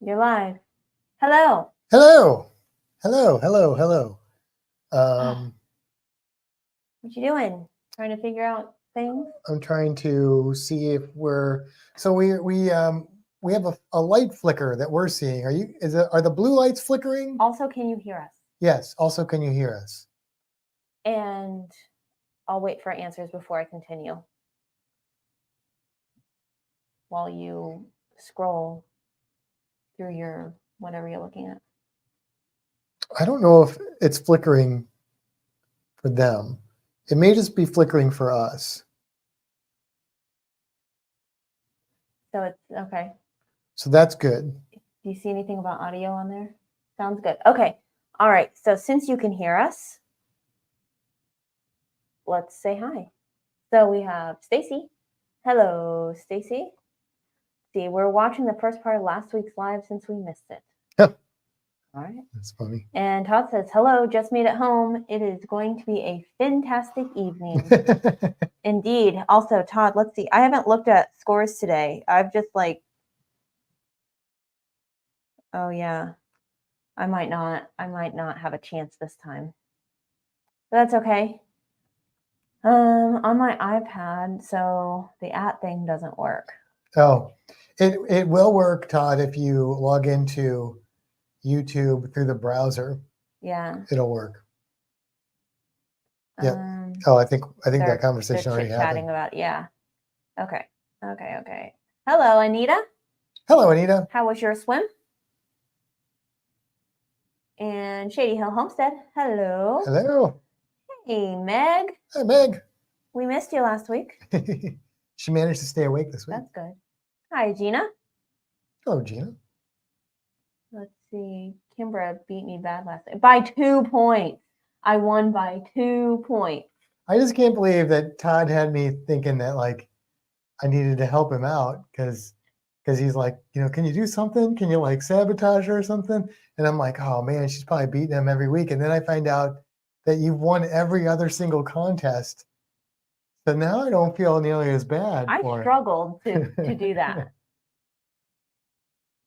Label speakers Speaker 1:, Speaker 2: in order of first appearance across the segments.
Speaker 1: You're live. Hello.
Speaker 2: Hello. Hello. Hello. Hello.
Speaker 1: What you doing? Trying to figure out things?
Speaker 2: I'm trying to see if we're we have a light flicker that we're seeing. Are the blue lights flickering?
Speaker 1: Also, can you hear us?
Speaker 2: Yes. Also, can you hear us?
Speaker 1: And I'll wait for answers before I continue. While you scroll through your whatever you're looking at.
Speaker 2: I don't know if it's flickering for them. It may just be flickering for us.
Speaker 1: So it's okay.
Speaker 2: So that's good.
Speaker 1: Do you see anything about audio on there? Sounds good. Okay. All right. So since you can hear us, let's say hi. So we have Stacy. Hello, Stacy. See, we're watching the first part of last week's live since we missed it. All right.
Speaker 2: That's funny.
Speaker 1: And Todd says, hello, just made it home. It is going to be a fantastic evening. Indeed. Also, Todd, let's see. I haven't looked at scores today. I've just oh yeah. I might not have a chance this time. But that's okay. On my iPad, so the @ thing doesn't work.
Speaker 2: Oh, it will work, Todd, if you log into YouTube through the browser.
Speaker 1: Yeah.
Speaker 2: It'll work. Yeah. I think that conversation already happened.
Speaker 1: Chatting about Okay. Hello, Anita.
Speaker 2: Hello, Anita.
Speaker 1: How was your swim? And Shady Hill Homestead. Hello.
Speaker 2: Hello.
Speaker 1: Hey, Meg.
Speaker 2: Hi, Meg.
Speaker 1: We missed you last week.
Speaker 2: She managed to stay awake this week.
Speaker 1: That's good. Hi, Gina.
Speaker 2: Hello, Gina.
Speaker 1: Let's see. Kimbra beat me bad last night by 2 points. I won by 2 points.
Speaker 2: I just can't believe that Todd had me thinking that I needed to help him out because he's like, can you do something? Can you sabotage her or something? And I'm like, oh man, she's probably beating him every week. And then I find out that you've won every other single contest. So now I don't feel nearly as bad.
Speaker 1: I struggled to do that.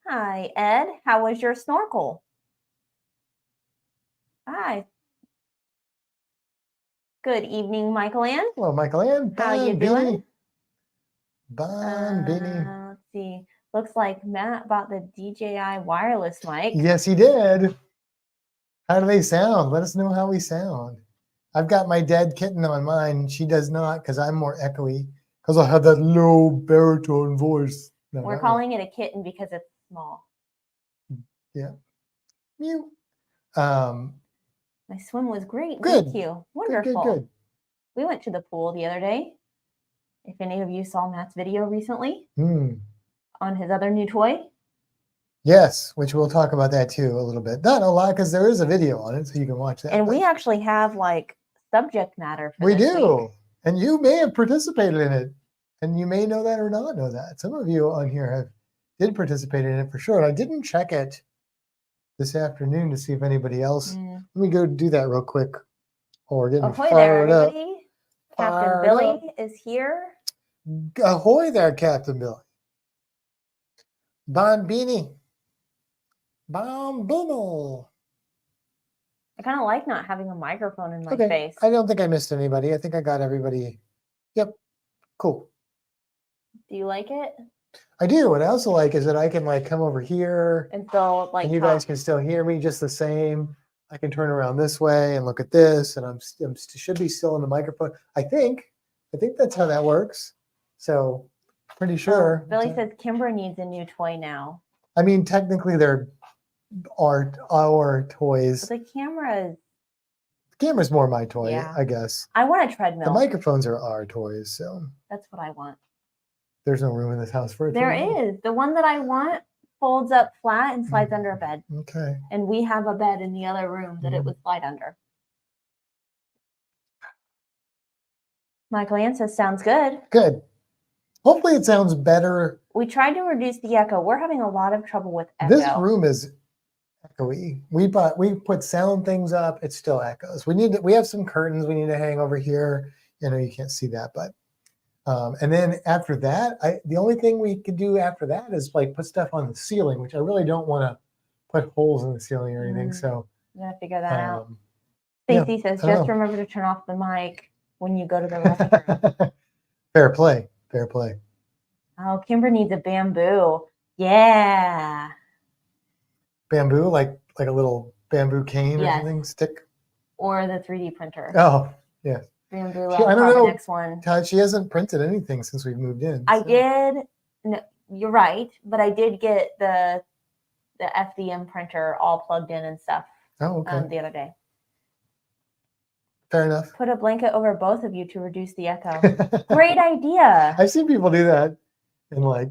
Speaker 1: Hi, Ed. How was your snorkel? Hi. Good evening, Michael Ann.
Speaker 2: Hello, Michael Ann.
Speaker 1: How you doing?
Speaker 2: Bon,
Speaker 1: let's see. Looks like Matt bought the DJI wireless mic.
Speaker 2: Yes, he did. How do they sound? Let us know how we sound. I've got my dead kitten on mine. She does not because I'm more echoey because I have that low baritone voice. No,
Speaker 1: we're calling it a kitten because it's small.
Speaker 2: Yeah. Mew.
Speaker 1: My swim was great.
Speaker 2: Good.
Speaker 1: Thank you. Wonderful.
Speaker 2: Good.
Speaker 1: We went to the pool the other day. If any of you saw Matt's video recently on his other new toy.
Speaker 2: Yes, which we'll talk about that too a little bit. Not a lot because there is a video on it, so you can watch that.
Speaker 1: And we actually have subject matter for
Speaker 2: we
Speaker 1: this
Speaker 2: do.
Speaker 1: Week.
Speaker 2: And you may have participated in it. And you may know that or not know that. Some of you on here did participate in it for sure. And I didn't check it this afternoon to see if anybody else. Let me go do that real quick. Oh, we're getting fired up.
Speaker 1: Captain Billy is here.
Speaker 2: Ahoy there, Captain Billy. Bombini. Bombino.
Speaker 1: I kind of like not having a microphone in my face.
Speaker 2: I don't think I missed anybody. I think I got everybody. Yep. Cool.
Speaker 1: Do you like it?
Speaker 2: I do. What I also like is that I can come over here
Speaker 1: and so
Speaker 2: and you guys can still hear me just the same. I can turn around this way and look at this, and I'm should be still in the microphone. I think that's how that works. So pretty sure.
Speaker 1: Billy says Kimbra needs a new toy now.
Speaker 2: I mean, technically they're our toys.
Speaker 1: But the
Speaker 2: camera's more my toy, I guess.
Speaker 1: I want a treadmill.
Speaker 2: The microphones are our toys, so
Speaker 1: that's what I want.
Speaker 2: There's no room in this house for it.
Speaker 1: There is. The one that I want folds up flat and slides under a bed.
Speaker 2: Okay.
Speaker 1: And we have a bed in the other room that it would slide under. Michael Ann says, sounds good.
Speaker 2: Good. Hopefully it sounds better.
Speaker 1: We tried to reduce the echo. We're having a lot of trouble with echo.
Speaker 2: This room is echoey. We put sound things up. It still echoes. We have some curtains we need to hang over here. You can't see that, but And then after that, the only thing we could do after that is like put stuff on the ceiling, which I really don't want to put holes in the ceiling or anything. So
Speaker 1: You gotta figure that out.
Speaker 2: yeah,
Speaker 1: Stacy says,
Speaker 2: I don't
Speaker 1: just
Speaker 2: know.
Speaker 1: remember to turn off the mic when you go to the restroom.
Speaker 2: Fair play. Fair play.
Speaker 1: Oh, Kimber needs a bamboo. Yeah.
Speaker 2: Bamboo, like a little bamboo cane or
Speaker 1: Yes.
Speaker 2: something, stick.
Speaker 1: Or the 3D printer.
Speaker 2: Oh, yeah.
Speaker 1: Bamboo.
Speaker 2: I don't
Speaker 1: I'll
Speaker 2: know.
Speaker 1: next one.
Speaker 2: Todd, she hasn't printed anything since we've moved in.
Speaker 1: I
Speaker 2: so.
Speaker 1: did. No, you're right, but I did get the FDM printer all plugged in and stuff
Speaker 2: Oh, okay.
Speaker 1: the other day.
Speaker 2: Fair enough.
Speaker 1: Put a blanket over both of you to reduce the echo. Great idea.
Speaker 2: I've seen people do that in like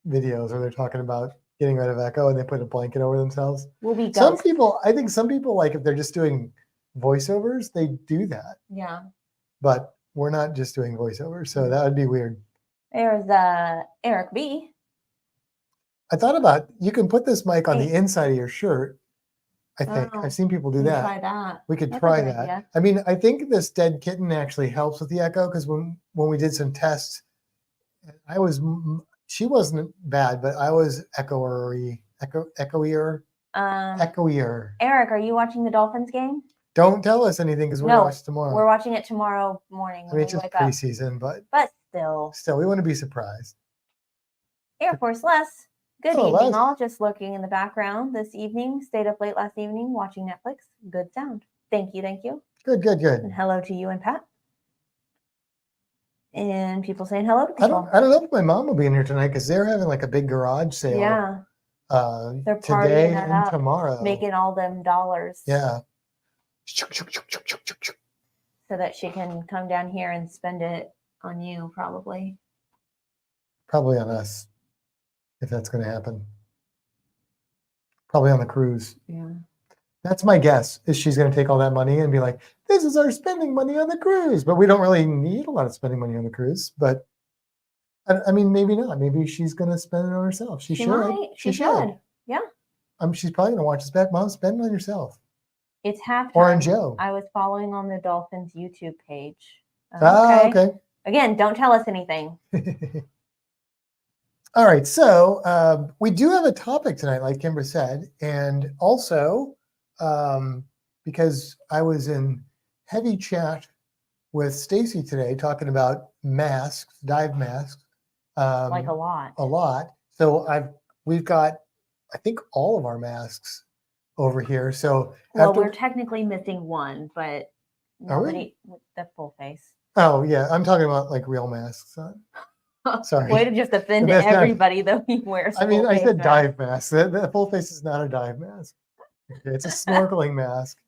Speaker 2: videos where they're talking about getting rid of echo and they put a blanket over themselves.
Speaker 1: We'll be ghosts.
Speaker 2: Some people, I think some people, like if they're just doing voiceovers, they do that.
Speaker 1: Yeah.
Speaker 2: But we're not just doing voiceovers, so that would be weird.
Speaker 1: There's Eric B.
Speaker 2: I thought about, you can put this mic on the inside of your shirt. I think I've seen people do that.
Speaker 1: Try that.
Speaker 2: We could
Speaker 1: That's
Speaker 2: try
Speaker 1: a good
Speaker 2: that.
Speaker 1: idea.
Speaker 2: I mean, I think this dead kitten actually helps with the echo because when we did some tests, she wasn't bad, but I was echoier.
Speaker 1: Eric, are you watching the Dolphins game?
Speaker 2: Don't tell us anything because we're going to watch tomorrow.
Speaker 1: We're watching it tomorrow morning.
Speaker 2: I mean, it's just preseason, but still, we want to be surprised.
Speaker 1: Air Force Les. Good
Speaker 2: Hello,
Speaker 1: evening,
Speaker 2: Les.
Speaker 1: all. Just lurking in the background this evening. Stayed up late last evening watching Netflix. Good sound. Thank you. Thank you.
Speaker 2: Good, good, good.
Speaker 1: And hello to you and Pat. And people saying hello to people.
Speaker 2: I don't know if my mom will be in here tonight because they're having like a big garage sale.
Speaker 1: Yeah. They're
Speaker 2: today
Speaker 1: partying
Speaker 2: and tomorrow.
Speaker 1: Making all them dollars.
Speaker 2: Yeah.
Speaker 1: So that she can come down here and spend it on you, probably.
Speaker 2: Probably on us, if that's going to happen. Probably on the cruise.
Speaker 1: Yeah.
Speaker 2: That's my guess, is she's going to take all that money and be like, this is our spending money on the cruise. But we don't really need a lot of spending money on the cruise. But, I mean, maybe not. Maybe she's going to spend it on herself. She should.
Speaker 1: Might. She should. Yeah.
Speaker 2: She's probably going to watch us back. Mom, spend it on yourself.
Speaker 1: It's halftime.
Speaker 2: Or on Joe.
Speaker 1: I was following on the Dolphins YouTube page.
Speaker 2: Okay.
Speaker 1: Again, don't tell us anything.
Speaker 2: All right. So we do have a topic tonight, like Kimber said. And also, because I was in heavy chat with Stacy today talking about masks, dive masks.
Speaker 1: Like a lot.
Speaker 2: A lot. So we've got, I think, all of our masks over here. So
Speaker 1: we're technically missing one, but nobody with the full face.
Speaker 2: Oh yeah, I'm talking about like real masks. Sorry.
Speaker 1: Way to just offend everybody though he wears.
Speaker 2: I mean, I said dive mask. The full face is not a dive mask. It's a snorkeling mask,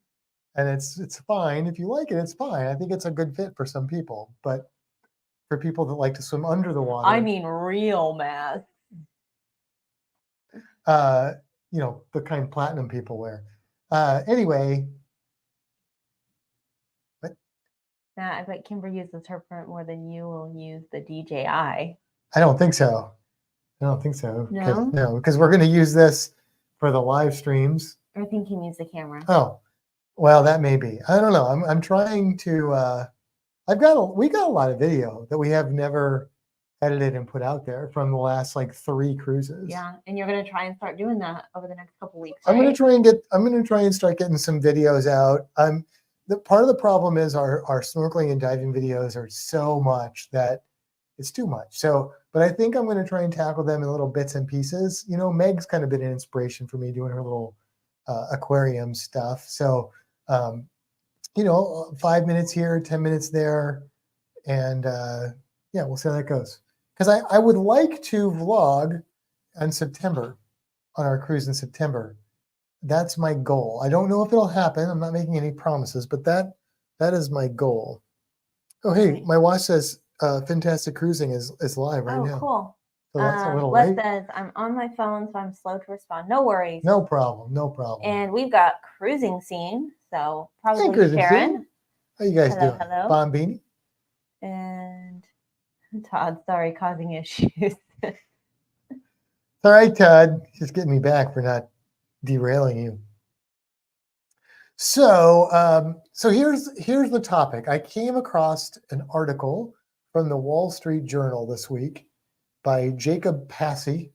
Speaker 2: and it's fine if you like it. It's fine. I think it's a good fit for some people, but for people that like to swim under the water,
Speaker 1: I mean, real mask.
Speaker 2: The kind platinum people wear. Anyway.
Speaker 1: I bet Kimber uses her print more than you will use the DJI.
Speaker 2: I don't think so. No?
Speaker 1: No,
Speaker 2: because we're going to use this for the live streams.
Speaker 1: I think he needs the camera.
Speaker 2: Oh, well, that may be. I don't know. I'm trying to. We got a lot of video that we have never edited and put out there from the last like 3 cruises.
Speaker 1: Yeah, and you're going to try and start doing that over the next couple weeks.
Speaker 2: Right? I'm going to try and start getting some videos out. Part of the problem is our snorkeling and diving videos are so much that it's too much. So, but I think I'm going to try and tackle them in little bits and pieces. Meg's kind of been an inspiration for me doing her little aquarium stuff. So, 5 minutes here, 10 minutes there. And we'll see how that goes. Because I would like to vlog in September, on our cruise in September. That's my goal. I don't know if it'll happen. I'm not making any promises, but that is my goal. Oh, hey, my watch says Fantastic Cruising is live right now.
Speaker 1: Oh, cool.
Speaker 2: So that's a little late.
Speaker 1: Les says, I'm on my phone, so I'm slow to respond. No worries.
Speaker 2: No problem.
Speaker 1: And we've got Cruising Scene, so probably
Speaker 2: Cruising
Speaker 1: Sharon.
Speaker 2: Scene. How you guys doing?
Speaker 1: Hello.
Speaker 2: Bombini.
Speaker 1: And Todd, sorry, causing issues.
Speaker 2: All right, Todd. Just getting me back for not derailing you. So here's the topic. I came across an article from the Wall Street Journal this week by Jacob Passy.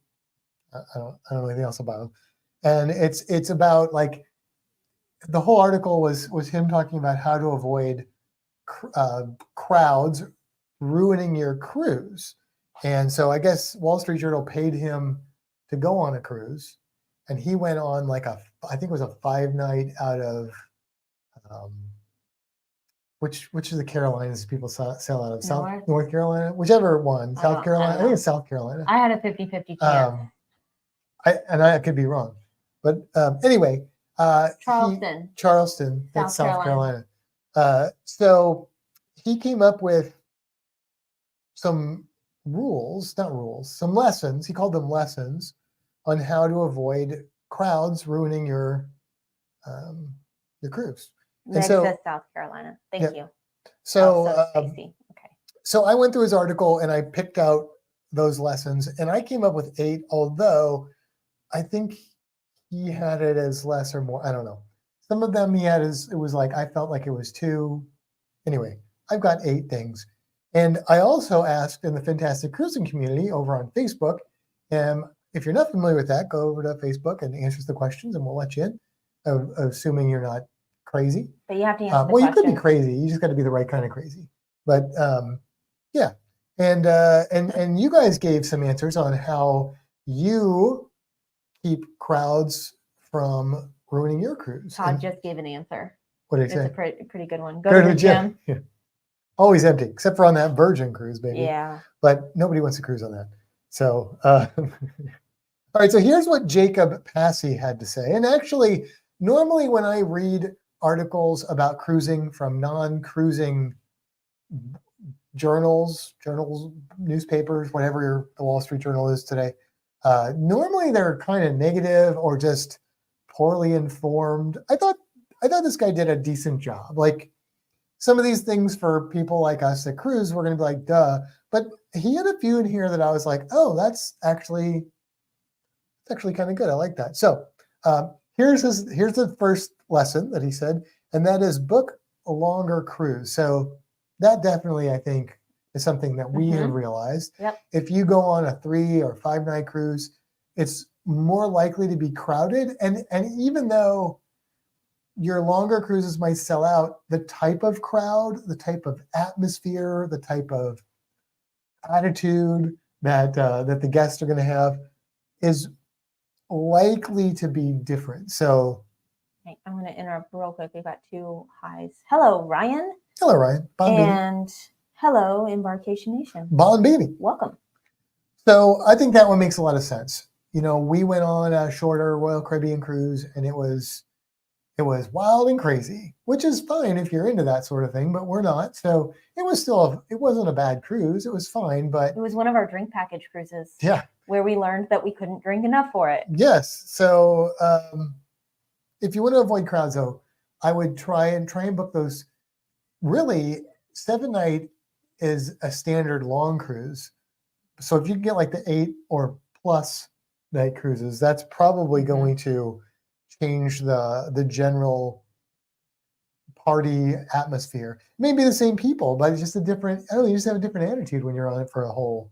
Speaker 2: I don't know anything else about him. And it's about like the whole article was him talking about how to avoid crowds ruining your cruise. And so I guess Wall Street Journal paid him to go on a cruise, and he went on like I think it was a 5-night out of which is the Carolinas people sail out of? North Carolina, whichever one. South Carolina. I think it's South Carolina.
Speaker 1: I had a 50-50 chance.
Speaker 2: I could be wrong, but anyway,
Speaker 1: Charleston,
Speaker 2: that's South Carolina. So he came up with some some lessons. He called them lessons on how to avoid crowds ruining your cruise.
Speaker 1: Meg says South Carolina. Thank you.
Speaker 2: So,
Speaker 1: okay.
Speaker 2: So I went through his article and I picked out those lessons, and I came up with 8, although I think he had it as less or more. I don't know. Some of them he had as, it was like, I felt like it was 2. Anyway, I've got 8 things. And I also asked in the Fantastic Cruising community over on Facebook, if you're not familiar with that, go over to Facebook and answer the questions and we'll let you in, assuming you're not crazy.
Speaker 1: But you have to answer the
Speaker 2: well,
Speaker 1: questions.
Speaker 2: You could be crazy. You just got to be the right kind of crazy. But yeah. And you guys gave some answers on how you keep crowds from ruining your cruise.
Speaker 1: Todd just gave an answer.
Speaker 2: What did he say?
Speaker 1: It's a pretty good one. Go to the gym.
Speaker 2: Yeah. Always empty, except for on that Virgin cruise, baby.
Speaker 1: Yeah.
Speaker 2: But nobody wants to cruise on that. So, all right. So here's what Jacob Passy had to say. And actually, normally when I read articles about cruising from non-cruising journals, newspapers, whatever the Wall Street Journal is today, normally they're kind of negative or just poorly informed. I thought this guy did a decent job. Like some of these things for people like us that cruise, we're going to be like, duh. But he had a few in here that I was like, oh, that's actually kind of good. I like that. So here's the first lesson that he said, and that is book a longer cruise. So that definitely, I think, is something that we have realized.
Speaker 1: Yep.
Speaker 2: If you go on a 3 or 5-night cruise, it's more likely to be crowded. And even though your longer cruises might sell out, the type of crowd, the type of atmosphere, the type of attitude that the guests are going to have is likely to be different. So
Speaker 1: I'm going to interrupt real quick. We've got 2 highs. Hello, Ryan.
Speaker 2: Hello, Ryan.
Speaker 1: And hello, Embarkation Nation.
Speaker 2: Bon Baby.
Speaker 1: Welcome.
Speaker 2: So I think that one makes a lot of sense. You know, we went on a shorter Royal Caribbean cruise, and it was wild and crazy, which is fine if you're into that sort of thing, but we're not. So it wasn't a bad cruise. It was fine, but
Speaker 1: it was one of our drink package cruises.
Speaker 2: Yeah.
Speaker 1: Where we learned that we couldn't drink enough for it.
Speaker 2: Yes. So if you want to avoid crowds, though, I would try and book those. Really, 7-night is a standard long cruise. So if you get like the 8 or plus night cruises, that's probably going to change the general party atmosphere. Maybe the same people, but it's just you just have a different attitude when you're on it for a whole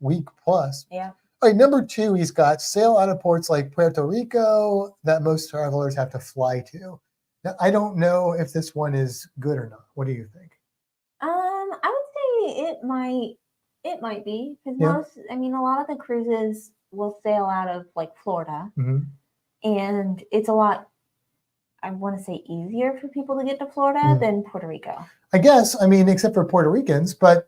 Speaker 2: week plus.
Speaker 1: Yeah.
Speaker 2: All right, number 2, he's got sail out of ports like Puerto Rico that most travelers have to fly to. Now, I don't know if this one is good or not. What do you think?
Speaker 1: I would say it might be, because a lot of the cruises will sail out of like Florida, and it's a lot, I want to say, easier for people to get to Florida than Puerto Rico.
Speaker 2: I guess, except for Puerto Ricans, but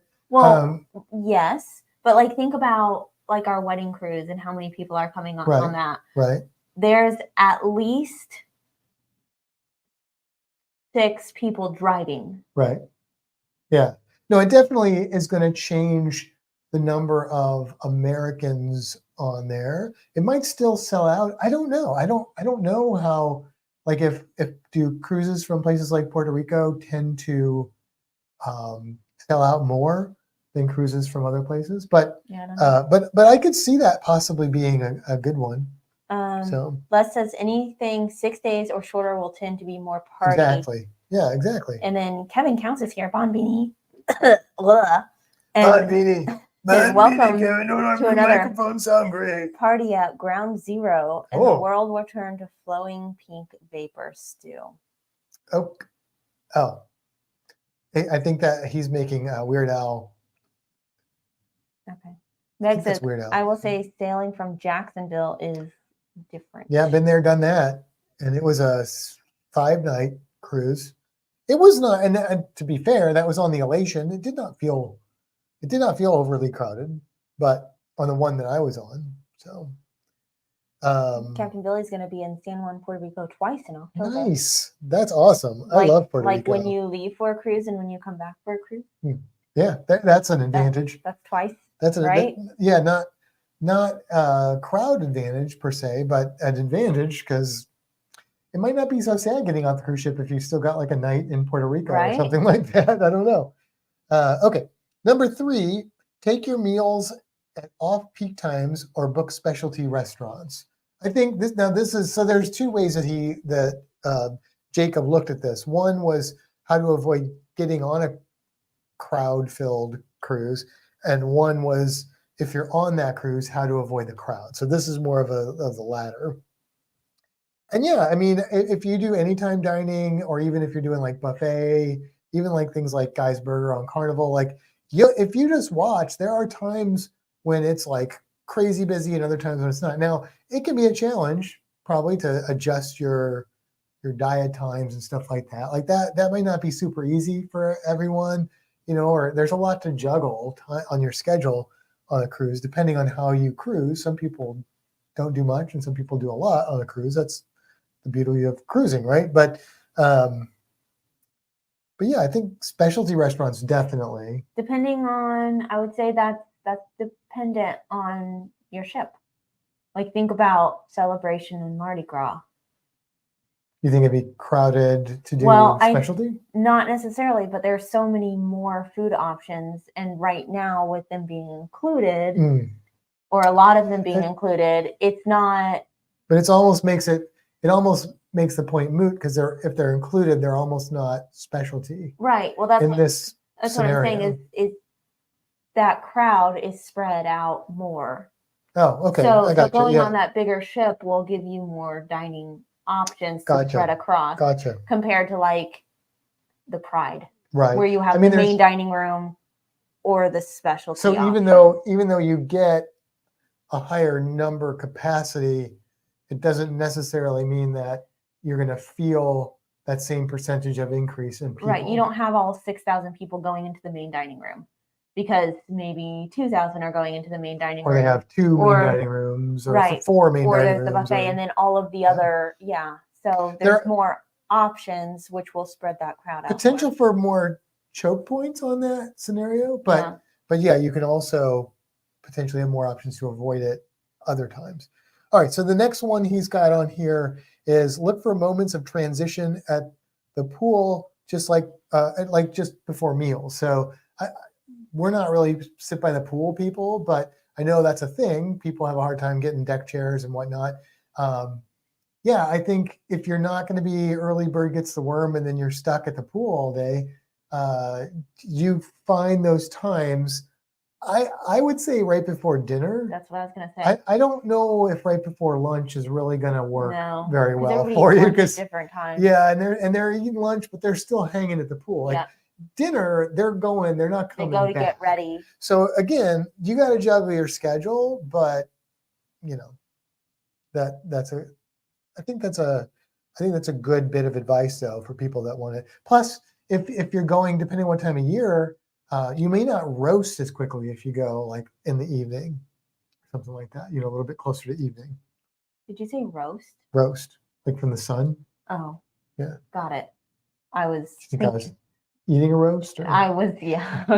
Speaker 1: yes, but like think about like our wedding cruise and how many people are coming on that.
Speaker 2: Right.
Speaker 1: There's at least 6 people driving.
Speaker 2: Right. Yeah. No, it definitely is going to change the number of Americans on there. It might still sell out. I don't know. I don't know how, like if do cruises from places like Puerto Rico tend to sell out more than cruises from other places, but but I could see that possibly being a good one. So
Speaker 1: Les says anything 6 days or shorter will tend to be more party.
Speaker 2: Exactly. Yeah, exactly.
Speaker 1: And then Kevin Counts is here. Bon Beanie. And
Speaker 2: Beanie.
Speaker 1: welcome
Speaker 2: Kevin, don't
Speaker 1: to another
Speaker 2: microphone sound great.
Speaker 1: party at Ground Zero, and the world will turn to flowing pink vapor stew.
Speaker 2: Oh. I think that he's making Weird Al.
Speaker 1: Okay. Meg says,
Speaker 2: Weird Al.
Speaker 1: I will say sailing from Jacksonville is different.
Speaker 2: Yeah, been there, done that. And it was a 5-night cruise. It was not, and to be fair, that was on the Elation. It did not feel overly crowded, but on the one that I was on. So
Speaker 1: Captain Billy's going to be in San Juan, Puerto Rico twice in October.
Speaker 2: Nice. That's awesome. I love Puerto Rico.
Speaker 1: Like when you leave for a cruise and when you come back for a cruise.
Speaker 2: Yeah, that's an advantage.
Speaker 1: That's twice.
Speaker 2: That's
Speaker 1: right.
Speaker 2: Not crowd advantage per se, but an advantage because it might not be so sad getting off the cruise ship if you still got like a night in Puerto Rico or something like that. I don't know. Okay. Number 3, take your meals at off-peak times or book specialty restaurants. I think this is, so there's 2 ways that Jacob looked at this. One was how to avoid getting on a crowd-filled cruise. And one was, if you're on that cruise, how to avoid the crowd. So this is more of the latter. And yeah, I mean, if you do anytime dining, or even if you're doing like buffet, even like things like Guy's Burger on Carnival, like if you just watch, there are times when it's like crazy busy and other times when it's not. Now, it can be a challenge probably to adjust your diet times and stuff like that. Like that might not be super easy for everyone, or there's a lot to juggle on your schedule on a cruise, depending on how you cruise. Some people don't do much and some people do a lot on a cruise. That's the beauty of cruising, right? But yeah, I think specialty restaurants definitely.
Speaker 1: Depending on, I would say that's dependent on your ship. Like think about Celebration and Mardi Gras.
Speaker 2: You think it'd be crowded to do specialty?
Speaker 1: Not necessarily, but there's so many more food options. And right now with them being included, or a lot of them being included, it's not.
Speaker 2: But it almost makes the point moot because if they're included, they're almost not specialty.
Speaker 1: Right. Well, that's
Speaker 2: what
Speaker 1: I'm saying is that crowd is spread out more.
Speaker 2: Oh, okay.
Speaker 1: So going on that bigger ship will give you more dining options to spread across.
Speaker 2: Gotcha.
Speaker 1: Compared to like the Pride,
Speaker 2: right?
Speaker 1: Where you have the main dining room or the specialty.
Speaker 2: So even though you get a higher number capacity, it doesn't necessarily mean that you're going to feel that same percentage of increase in people.
Speaker 1: Right. You don't have all 6,000 people going into the main dining room because maybe 2,000 are going into the main dining room.
Speaker 2: Or they have 2 main dining rooms or 4 main dining rooms.
Speaker 1: Or there's the buffet and then all of the other, So there's more options, which will spread that crowd out.
Speaker 2: Potential for more choke points on that scenario. But yeah, you can also potentially have more options to avoid it other times. All right, so the next one he's got on here is look for moments of transition at the pool, just like just before meals. So we're not really sit by the pool people, but I know that's a thing. People have a hard time getting deck chairs and whatnot. Yeah, I think if you're not going to be early bird gets the worm and then you're stuck at the pool all day, you find those times. I would say right before dinner.
Speaker 1: That's what I was going to say.
Speaker 2: I don't know if right before lunch is really going to work very well for you because
Speaker 1: different times.
Speaker 2: Yeah, and they're eating lunch, but they're still hanging at the pool. Like dinner, they're not coming.
Speaker 1: They go to
Speaker 2: back.
Speaker 1: Get ready.
Speaker 2: So again, you got to juggle your schedule, but I think that's a good bit of advice though for people that want it. Plus, if you're going, depending on what time of year. You may not roast as quickly if you go like in the evening, something like that, a little bit closer to evening.
Speaker 1: Did you say roast?
Speaker 2: Roast, like from the sun.
Speaker 1: Oh,
Speaker 2: yeah.
Speaker 1: Got it. I was
Speaker 2: thinking I was eating a roast? Or?
Speaker 1: I was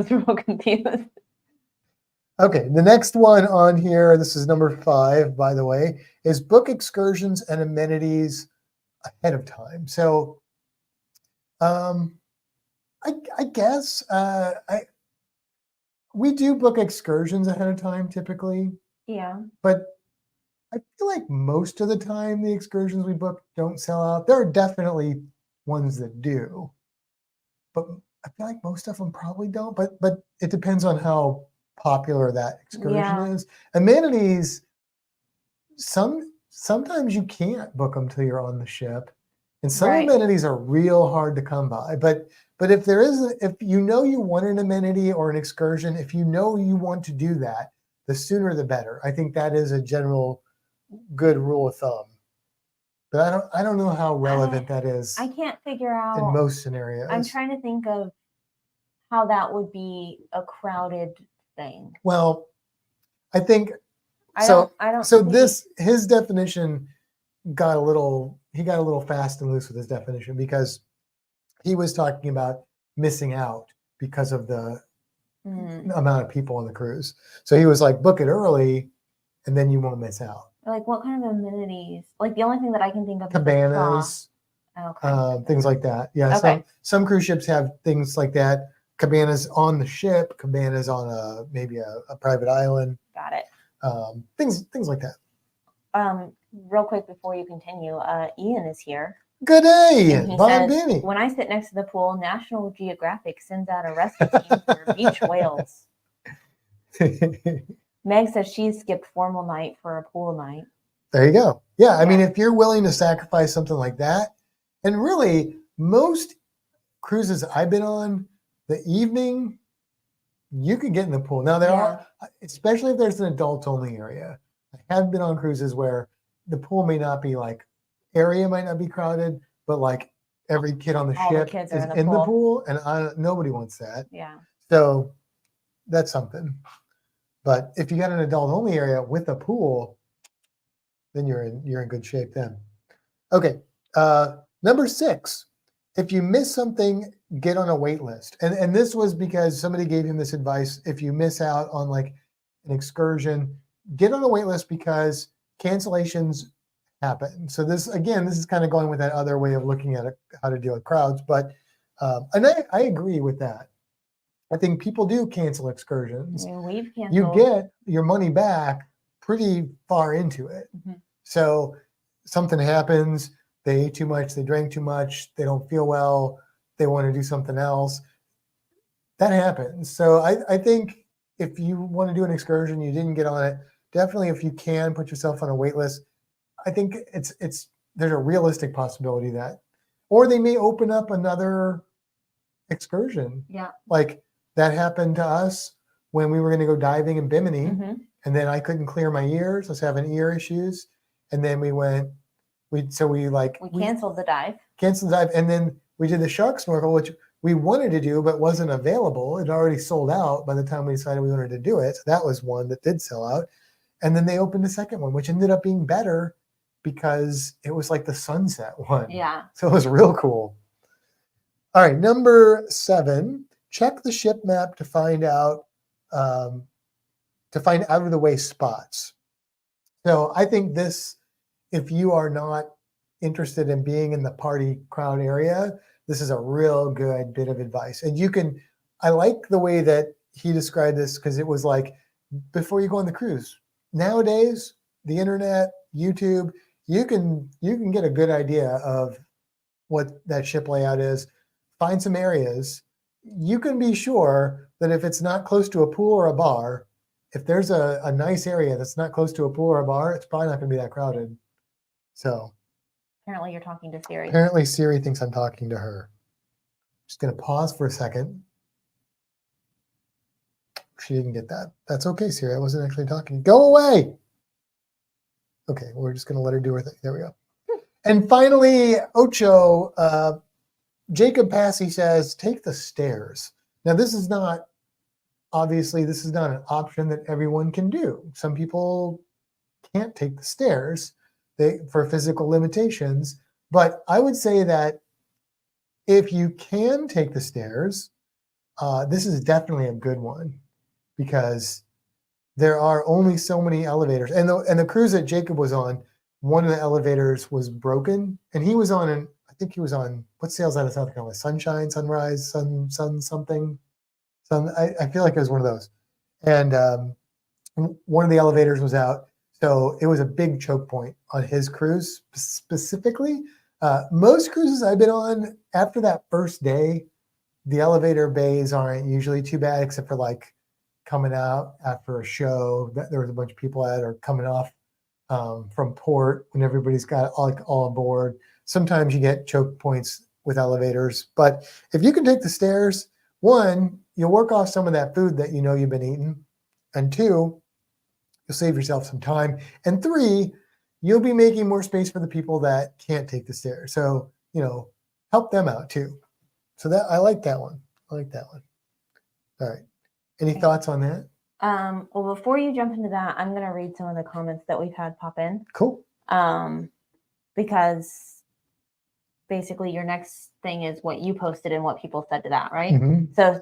Speaker 1: real confused.
Speaker 2: Okay, the next one on here, this is number 5, by the way, is book excursions and amenities ahead of time. So, I guess we do book excursions ahead of time typically.
Speaker 1: Yeah.
Speaker 2: But I feel like most of the time the excursions we book don't sell out. There are definitely ones that do. But I feel like most of them probably don't, but it depends on how popular that excursion
Speaker 1: Yeah.
Speaker 2: is. Amenities, sometimes you can't book them till you're on the ship, and some
Speaker 1: Right.
Speaker 2: amenities are real hard to come by. But if there is, if you know you want an amenity or an excursion, if you know you want to do that, the sooner the better. I think that is a general good rule of thumb. But I don't know how relevant that is
Speaker 1: I can't figure
Speaker 2: in
Speaker 1: out.
Speaker 2: most scenarios.
Speaker 1: I'm trying to think of how that would be a crowded thing.
Speaker 2: Well, I think
Speaker 1: I
Speaker 2: so.
Speaker 1: don't
Speaker 2: So
Speaker 1: think-
Speaker 2: his definition got a little fast and loose with his definition, because he was talking about missing out because of the amount of people on the cruise. So he was like, book it early and then you won't miss out.
Speaker 1: Like, what kind of amenities? Like, the only thing that I can think of
Speaker 2: Cabanas, things like that. Yeah.
Speaker 1: Okay.
Speaker 2: Some cruise ships have things like that. Cabanas on the ship, cabanas on maybe a private island.
Speaker 1: Got it.
Speaker 2: Things like that.
Speaker 1: Real quick before you continue, Ian is here.
Speaker 2: Good day,
Speaker 1: And he
Speaker 2: Bon
Speaker 1: says,
Speaker 2: Benny.
Speaker 1: when I sit next to the pool, National Geographic sends out a rescue team for beach whales. Meg says she's skipped formal night for a pool night.
Speaker 2: There you go. Yeah, I mean,
Speaker 1: Yeah.
Speaker 2: if you're willing to sacrifice something like that, and really most cruises I've been on, the evening, you could get in the pool. Now there are, especially if there's an adults only area. I have been on cruises where the pool may not be like, area might not be crowded, but like every kid on the
Speaker 1: All the
Speaker 2: ship
Speaker 1: kids
Speaker 2: is
Speaker 1: are
Speaker 2: in the pool, and nobody wants that.
Speaker 1: Yeah.
Speaker 2: So that's something. But if you got an adult only area with a pool, then you're in good shape then. Okay, number 6, if you miss something, get on a wait list. And this was because somebody gave him this advice. If you miss out on like an excursion, get on a wait list, because cancellations happen. So this is kind of going with that other way of looking at how to deal with crowds. But and I agree with that. I think people do cancel excursions.
Speaker 1: I mean, we've canceled.
Speaker 2: You get your money back pretty far into it.
Speaker 1: Mm-hmm.
Speaker 2: So something happens, they ate too much, they drank too much, they don't feel well, they want to do something else. That happens. So I think if you want to do an excursion, you didn't get on it, definitely if you can put yourself on a wait list. I think there's a realistic possibility that, or they may open up another excursion.
Speaker 1: Yeah.
Speaker 2: Like that happened to us when we were going to go diving in Bimini, and then I couldn't clear my ears. I was having ear issues. And then we
Speaker 1: canceled the dive.
Speaker 2: And then we did the shark snorkel, which we wanted to do, but wasn't available. It already sold out by the time we decided we wanted to do it. So that was one that did sell out. And then they opened the second one, which ended up being better because it was like the sunset one.
Speaker 1: Yeah.
Speaker 2: So it was real cool. All right, number 7, check the ship map to find out out of the way spots. So I think this, if you are not interested in being in the party crowd area, this is a real good bit of advice. And I like the way that he described this, because it was like, before you go on the cruise, nowadays, the internet, YouTube, you can get a good idea of what that ship layout is, find some areas. You can be sure that if it's not close to a pool or a bar, if there's a nice area that's not close to a pool or a bar, it's probably not going to be that crowded. So
Speaker 1: apparently you're talking to Siri.
Speaker 2: Apparently Siri thinks I'm talking to her. Just going to pause for a second. She didn't get that. That's okay, Siri. I wasn't actually talking. Go away. Okay, we're just going to let her do her thing. There we go. And finally, Ocho, Jacob Passy says, take the stairs. Now, this is not an option that everyone can do. Some people can't take the stairs for physical limitations. But I would say that if you can take the stairs, this is definitely a good one, because there are only so many elevators. And the cruise that Jacob was on, one of the elevators was broken, and he was on I think he was on, what sails out of South Carolina? Sunshine, Sunrise, Sun something. I feel like it was one of those. And one of the elevators was out. So it was a big choke point on his cruise specifically. Most cruises I've been on, after that first day, the elevator bays aren't usually too bad, except for like coming out after a show that there was a bunch of people at, or coming off from port when everybody's got all aboard. Sometimes you get choke points with elevators, but if you can take the stairs, one, you'll work off some of that food that you know you've been eating, and two, you'll save yourself some time, and three, you'll be making more space for the people that can't take the stairs. So, help them out too. So that I like that one. I like that one. All right. Any
Speaker 1: Okay.
Speaker 2: thoughts on that?
Speaker 1: Well, before you jump into that, I'm going to read some of the comments that we've had pop in.
Speaker 2: Cool.
Speaker 1: Because basically your next thing is what you posted and what people said to that, right?
Speaker 2: Mhm.
Speaker 1: So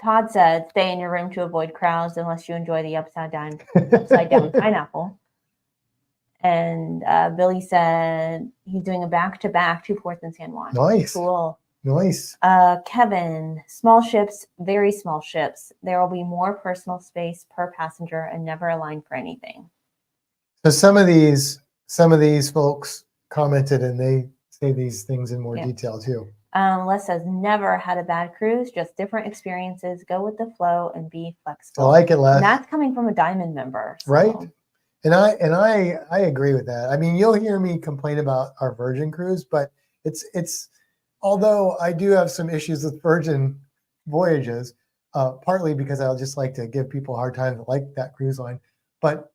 Speaker 1: Todd said, stay in your room to avoid crowds unless you enjoy the upside down pineapple. And Billy said he's doing a back-to-back to Fourth and San Juan.
Speaker 2: Nice.
Speaker 1: Cool.
Speaker 2: Nice.
Speaker 1: Kevin, small ships, very small ships. There will be more personal space per passenger and never a line for anything.
Speaker 2: So some of these folks commented and they say these things in more detail too.
Speaker 1: Les says, never had a bad cruise, just different experiences. Go with the flow and be flexible.
Speaker 2: I like it, Les.
Speaker 1: And that's coming from a Diamond member. So.
Speaker 2: Right. And I agree with that. I mean, you'll hear me complain about our Virgin cruise, but it's although I do have some issues with Virgin voyages, partly because I'll just like to give people a hard time that like that cruise line, but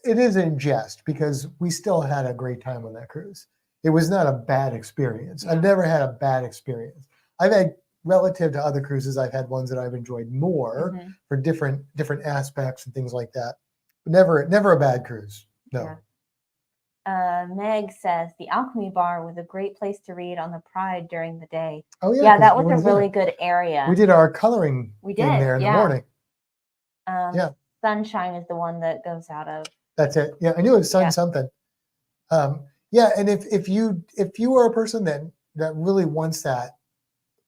Speaker 2: it is in jest because we still had a great time on that cruise. It was not a bad experience.
Speaker 1: Yeah.
Speaker 2: I've never had a bad experience. I've had, relative to other cruises, I've had ones that I've enjoyed more for different aspects and things like that. But never a bad cruise. No.
Speaker 1: Yeah. Meg says the Alchemy Bar was a great place to read on the Pride during the day.
Speaker 2: Oh yeah.
Speaker 1: Yeah, that was a really good area.
Speaker 2: We did our coloring in there in the morning.
Speaker 1: Yeah. Sunshine is the one that goes out of.
Speaker 2: That's it. Yeah, I knew it was sun something. Yeah, and if you are a person that really wants that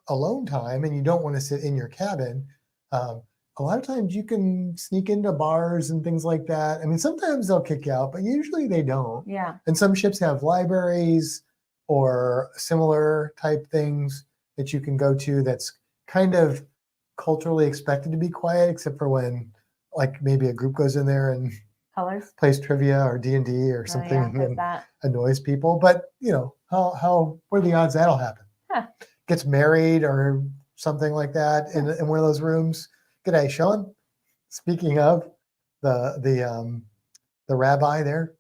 Speaker 2: alone time and you don't want to sit in your cabin, a lot of times you can sneak into bars and things like that. I mean, sometimes they'll kick you out, but usually they don't.
Speaker 1: Yeah.
Speaker 2: And some ships have libraries or similar type things that you can go to that's kind of culturally expected to be quiet, except for when like maybe a group goes in there and plays trivia or D&D or something and that annoys people. But what are the odds that'll happen?
Speaker 1: Huh.
Speaker 2: Gets married or something like that in one of those rooms. G'day, Sean. Speaking of the rabbi there.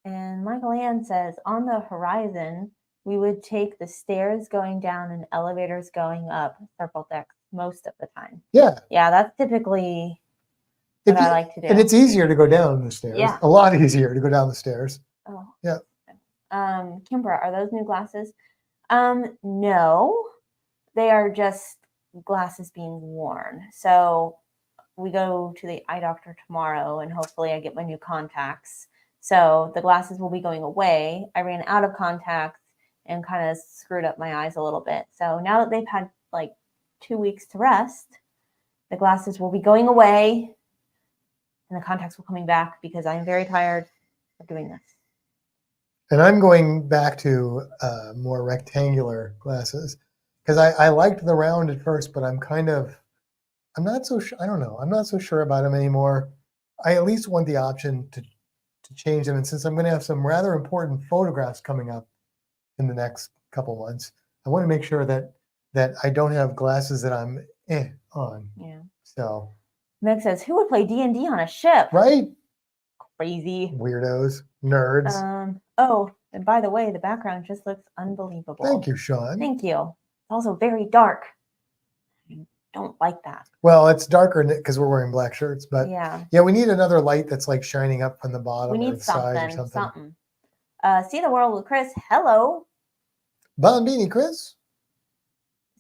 Speaker 1: And Michael Ann says, on the horizon, we would take the stairs going down and elevators going up circle decks most of the time.
Speaker 2: Yeah.
Speaker 1: Yeah, that's typically what I like to do.
Speaker 2: And it's easier to go down the stairs.
Speaker 1: Yeah.
Speaker 2: A lot easier to go down the stairs.
Speaker 1: Oh.
Speaker 2: Yeah.
Speaker 1: Kimbra, are those new glasses? No, they are just glasses being worn. So we go to the eye doctor tomorrow and hopefully I get my new contacts. So the glasses will be going away. I ran out of contacts and kind of screwed up my eyes a little bit. So now that they've had like 2 weeks to rest, the glasses will be going away and the contacts will be coming back because I'm very tired of doing this.
Speaker 2: And I'm going back to more rectangular glasses because I liked the round at first, but I'm not so sure. I don't know. I'm not so sure about them anymore. I at least want the option to change them. And since I'm going to have some rather important photographs coming up in the next couple months, I want to make sure that I don't have glasses that I'm on.
Speaker 1: Yeah.
Speaker 2: So
Speaker 1: Meg says, who would play D&D on a ship?
Speaker 2: Right?
Speaker 1: Crazy.
Speaker 2: Weirdos. Nerds.
Speaker 1: Oh, and by the way, the background just looks unbelievable.
Speaker 2: Thank you, Sean.
Speaker 1: Thank you. It's also very dark. I don't like that.
Speaker 2: Well, it's darker because we're wearing black shirts, but
Speaker 1: yeah,
Speaker 2: we need another light that's like shining up from the bottom.
Speaker 1: We need
Speaker 2: or the side or
Speaker 1: something. See the world with Chris. Hello.
Speaker 2: Bombini, Chris.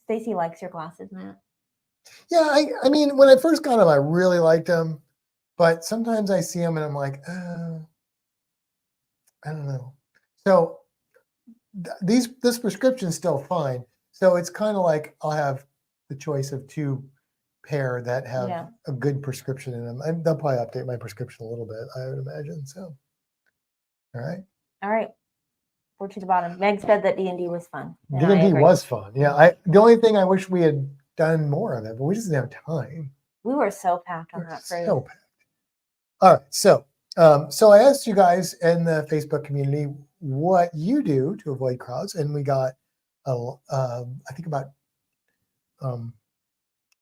Speaker 1: Stacy likes your glasses, Matt.
Speaker 2: Yeah, I mean, when I first got them, I really liked them, but sometimes I see them and I'm like, I don't know. So this prescription's still fine. So it's kind of like I'll have the choice of 2 pair that have a good prescription in them. And they'll probably update my prescription a little bit, I would imagine. So, all right.
Speaker 1: We're to the bottom. Meg said that D&D was fun. and I
Speaker 2: D&D
Speaker 1: agree.
Speaker 2: was fun. Yeah, the only thing I wish we had done more of it, but we just didn't have time.
Speaker 1: We were so packed on
Speaker 2: We're
Speaker 1: that cruise.
Speaker 2: so packed. All right, so I asked you guys in the Facebook community what you do to avoid crowds, and we got I think about it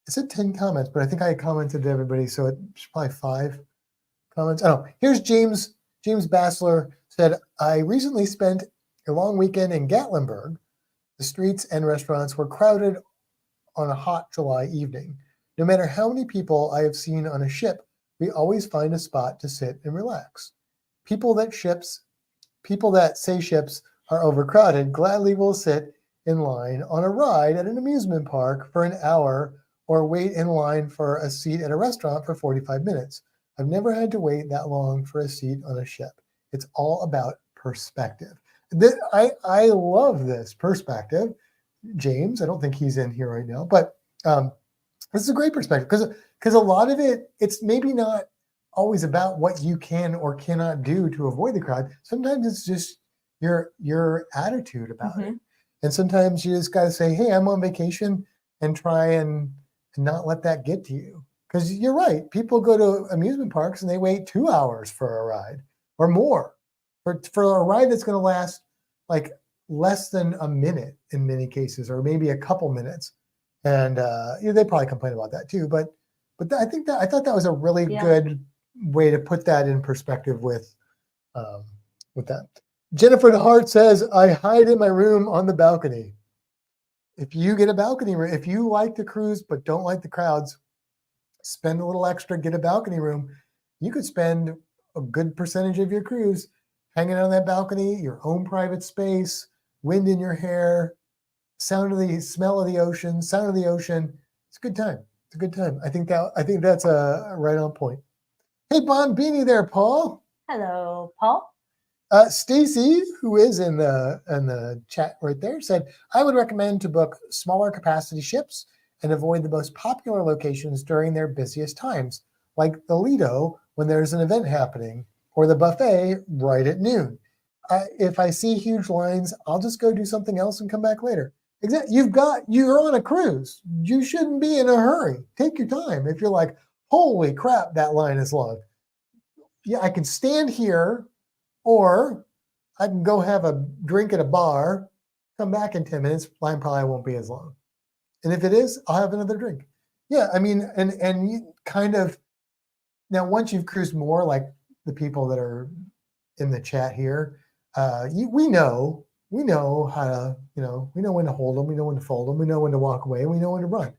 Speaker 2: said 10 comments, but I think I commented to everybody, so it's probably 5 comments. Oh, here's James Bassler said, I recently spent a long weekend in Gatlinburg. The streets and restaurants were crowded on a hot July evening. No matter how many people I have seen on a ship, we always find a spot to sit and relax. People that say ships are overcrowded gladly will sit in line on a ride at an amusement park for an hour or wait in line for a seat at a restaurant for 45 minutes. I've never had to wait that long for a seat on a ship. It's all about perspective. I love this perspective. James, I don't think he's in here right now, but this is a great perspective because a lot of it's maybe not always about what you can or cannot do to avoid the crowd. Sometimes it's just your attitude about it. And sometimes you just got to say, hey, I'm on vacation, and try and not let that get to you. Because you're right. People go to amusement parks and they wait 2 hours for a ride or more for a ride that's going to last like less than a minute in many cases, or maybe a couple minutes. And they probably complain about that too. But I thought that was a really good way to put that in perspective with that. Jennifer DeHart says, I hide in my room on the balcony. If you get a balcony room, if you like to cruise but don't like the crowds, spend a little extra, get a balcony room. You could spend a good percentage of your cruise hanging out on that balcony, your own private space, wind in your hair, smell of the ocean, sound of the ocean. It's a good time. It's a good time. I think that's a right on point. Hey, Bon Beanie there, Paul.
Speaker 1: Hello, Paul.
Speaker 2: Stacy, who is in the chat right there, said, I would recommend to book smaller capacity ships and avoid the most popular locations during their busiest times, like the Lido when there's an event happening, or the buffet right at noon. If I see huge lines, I'll just go do something else and come back later. Exactly. You're on a cruise. You shouldn't be in a hurry. Take your time. If you're like, holy crap, that line is long. Yeah, I can stand here, or I can go have a drink at a bar, come back in 10 minutes, line probably won't be as long. And if it is, I'll have another drink. Yeah, I mean, and you kind of, now once you've cruised more, like the people that are in the chat here, we know how to, we know when to hold them, we know when to fold them, we know when to walk away, we know when to run.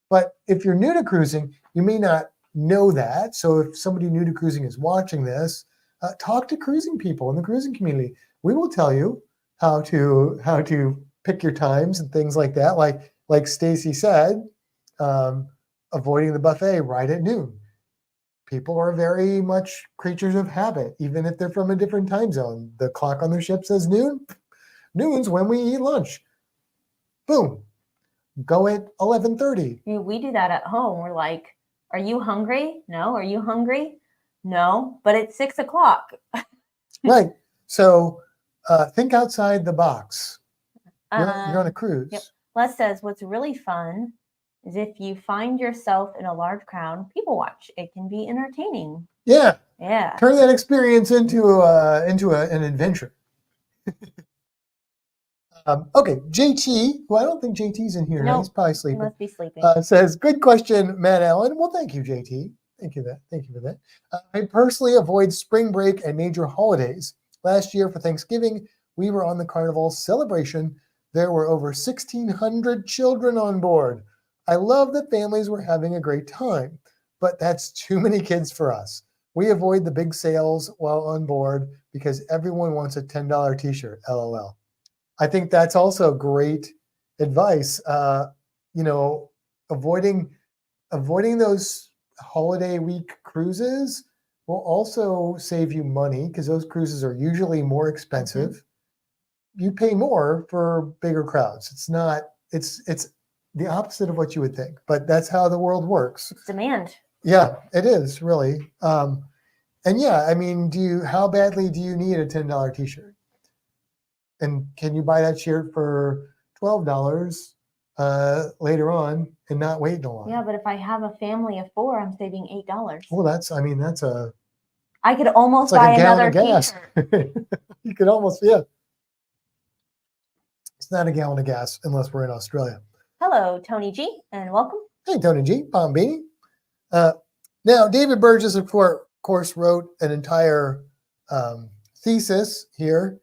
Speaker 2: But if you're new to cruising, you may not know that. So if somebody new to cruising is watching this, talk to cruising people in the cruising community. We will tell you how to pick your times and things like that. Like Stacy said, avoiding the buffet right at noon. People are very much creatures of habit, even if they're from a different time zone. The clock on their ship says noon. Noon's when we eat lunch. Boom. Go at 11:30.
Speaker 1: We do that at home. We're like, are you hungry? No. Are you hungry? No. But it's 6 o'clock.
Speaker 2: Right. So think outside the box. You're on a cruise.
Speaker 1: Yep. Les says, what's really fun is if you find yourself in a large crowd, people watch. It can be entertaining.
Speaker 2: Yeah.
Speaker 1: Yeah.
Speaker 2: Turn that experience into an adventure. Okay, JT, who I don't think JT's in here.
Speaker 1: Nope,
Speaker 2: He's probably sleeping.
Speaker 1: He must be sleeping.
Speaker 2: Says, good question, Matt Allen. Well, thank you, JT. Thank you for that. I personally avoid spring break and major holidays. Last year for Thanksgiving, we were on the Carnival celebration. There were over 1,600 children on board. I love that families were having a great time, but that's too many kids for us. We avoid the big sales while on board because everyone wants a $10 t-shirt, LOL. I think that's also great advice. Avoiding those holiday week cruises will also save you money because those cruises are usually more expensive. Mm-hmm. You pay more for bigger crowds. It's the opposite of what you would think, but that's how the world works.
Speaker 1: It's demand.
Speaker 2: Yeah, it is really. And yeah, I mean, how badly do you need a $10 t-shirt? and can you buy that shirt for $12 later on and not wait in a line?
Speaker 1: Yeah, but if I have a family of 4, I'm saving $8.
Speaker 2: Well, that's a
Speaker 1: I could almost
Speaker 2: it's like
Speaker 1: buy
Speaker 2: a gallon
Speaker 1: another
Speaker 2: of gas.
Speaker 1: t-shirt.
Speaker 2: You could almost, yeah. It's not a gallon of gas unless we're in Australia.
Speaker 1: Hello, Tony G, and welcome.
Speaker 2: Hey, Tony G, Bombini. Now, David Burgess, of course, wrote an entire thesis here.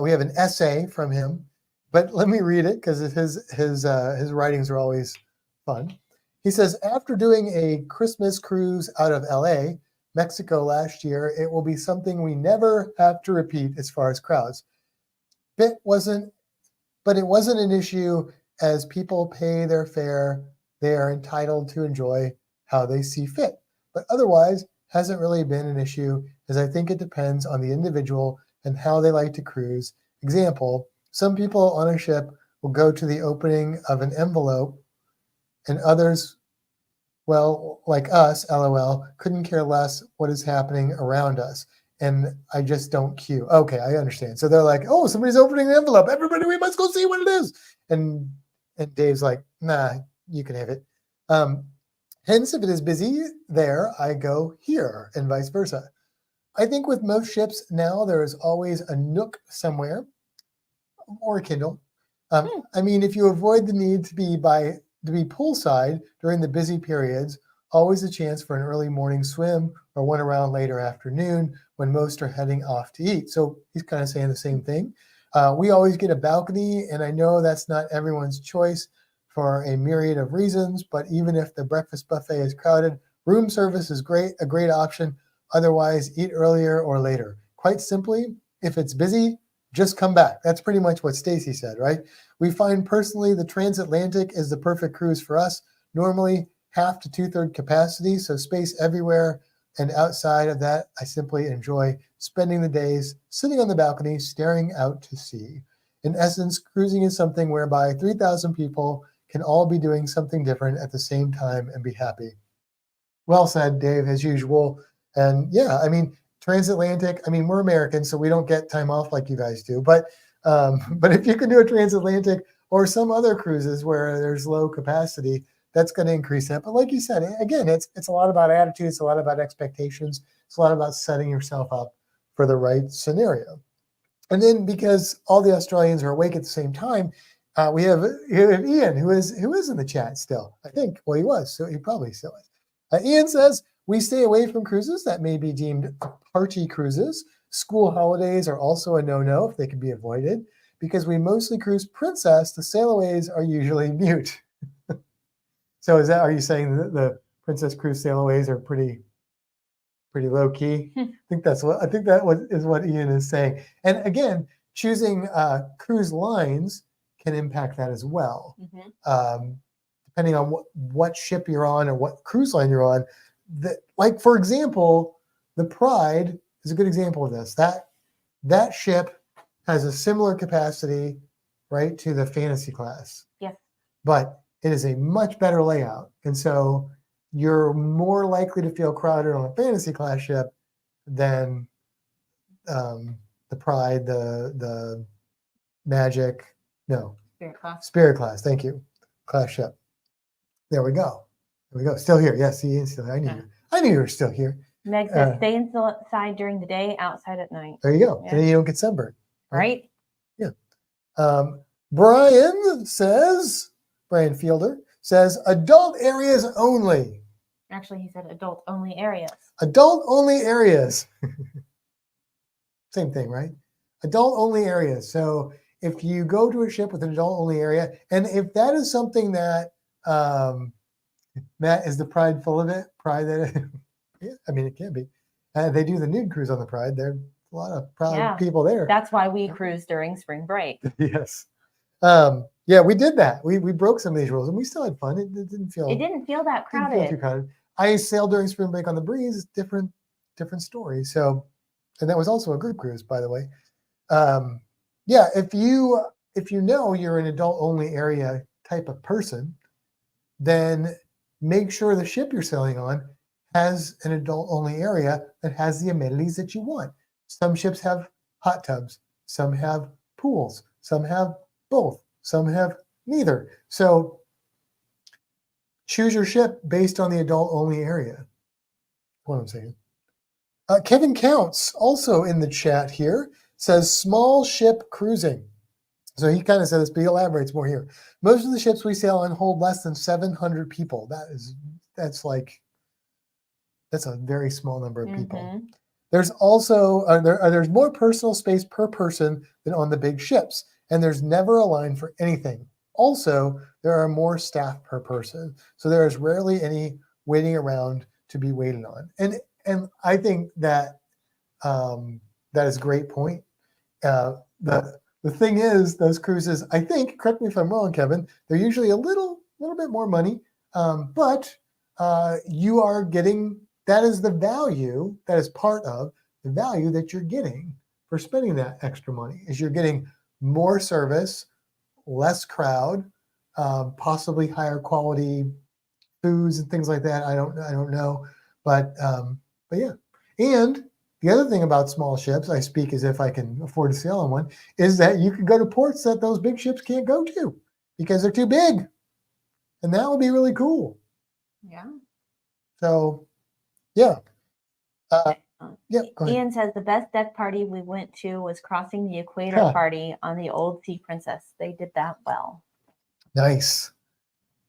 Speaker 2: We have an essay from him, but let me read it because his writings are always fun. He says, after doing a Christmas cruise out of LA, Mexico last year, it will be something we never have to repeat as far as crowds. But it wasn't an issue as people pay their fare. They are entitled to enjoy how they see fit. But otherwise, hasn't really been an issue as I think it depends on the individual and how they like to cruise. Example, some people on a ship will go to the opening of an envelope and others, well, like us, LOL, couldn't care less what is happening around us. And I just don't queue. Okay, I understand. So they're like, oh, somebody's opening an envelope. Everybody, we must go see what it is. And Dave's like, nah, you can have it. Hence, if it is busy there, I go here and vice versa. I think with most ships now, there is always a nook somewhere or a Kindle. I mean, if you avoid the need to be poolside during the busy periods, always a chance for an early morning swim or one around later afternoon when most are heading off to eat. So he's kind of saying the same thing. We always get a balcony, and I know that's not everyone's choice for a myriad of reasons, but even if the breakfast buffet is crowded, room service is a great option. Otherwise, eat earlier or later. Quite simply, if it's busy, just come back. That's pretty much what Stacy said, right? We find personally the transatlantic is the perfect cruise for us. Normally, half to 2/3 capacity, so space everywhere. And outside of that, I simply enjoy spending the days sitting on the balcony, staring out to sea. In essence, cruising is something whereby 3,000 people can all be doing something different at the same time and be happy. Well said, Dave, as usual. And yeah, I mean, transatlantic, I mean, we're Americans, so we don't get time off like you guys do. But if you can do a transatlantic or some other cruises where there's low capacity, that's going to increase that. But like you said, again, it's a lot about attitude. It's a lot about expectations. It's a lot about setting yourself up for the right scenario. And then because all the Australians are awake at the same time, we have Ian, who is in the chat still. I think, well, he was, so he probably still is. Ian says, we stay away from cruises that may be deemed party cruises. School holidays are also a no-no if they can be avoided. Because we mostly cruise Princess, the sailaways are usually mute. So are you saying that the Princess Cruise sailaways are pretty low key? I think that is what Ian is saying. And again, choosing cruise lines can impact that as well. Depending on what ship you're on or what cruise line you're on. Like, for example, the Pride is a good example of this. That ship has a similar capacity, right, to the Fantasy class.
Speaker 1: Yes. But
Speaker 2: it is a much better layout. And so you're more likely to feel crowded on a Fantasy class ship than the Pride, the Magic, Spirit class. Thank you. Class ship. There we go. Still here. Yes, he is still here. I knew you were still here.
Speaker 1: Meg says, stay inside during the day, outside at night.
Speaker 2: There you go. Yeah. And then you don't get sunburned.
Speaker 1: Right?
Speaker 2: Yeah. Brian Fielder says, adult areas only.
Speaker 1: Actually, he said adult only areas.
Speaker 2: Adult only areas. Same thing, right? Adult only areas. So if you go to a ship with an adult only area, and if that is something that, Matt, is the Pride full of it? Pride that, yeah, I mean, it can be. They do the nude cruise on the Pride. There are a lot of proud people there.
Speaker 1: That's why we cruise during spring break.
Speaker 2: Yes. Yeah, we did that. We broke some of these rules, and we still had fun. It didn't feel
Speaker 1: that crowded.
Speaker 2: Didn't feel too crowded. I sailed during spring break on the Breeze. Different story. So, and that was also a group cruise, by the way. Yeah, if you know you're an adult only area type of person, then make sure the ship you're sailing on has an adult only area that has the amenities that you want. Some ships have hot tubs. Some have pools. Some have both. Some have neither. So choose your ship based on the adult-only area. That's what I'm saying. Kevin Counts, also in the chat here, says small ship cruising. So he kind of said this, but he elaborates more here. Most of the ships we sail on hold less than 700 people. That's a very small number of people.
Speaker 1: Mhm.
Speaker 2: There's also there's more personal space per person than on the big ships, and there's never a line for anything. Also, there are more staff per person, so there is rarely any waiting around to be waited on. And I think that that is a great point. The thing is, those cruises, I think, correct me if I'm wrong, Kevin, they're usually a little bit more money, but you are getting, that is the value, that is part of the value that you're getting for spending that extra money, is you're getting more service, less crowd, possibly higher quality foods and things like that. I don't know, but yeah. And the other thing about small ships, I speak as if I can afford to sail on one, is that you can go to ports that those big ships can't go to because they're too big. And that would be really cool.
Speaker 1: Yeah.
Speaker 2: So, yeah. Yeah, go ahead.
Speaker 1: Ian says the best deck party we went to was crossing the equator party on the old Sea Princess. They did that well.
Speaker 2: Nice.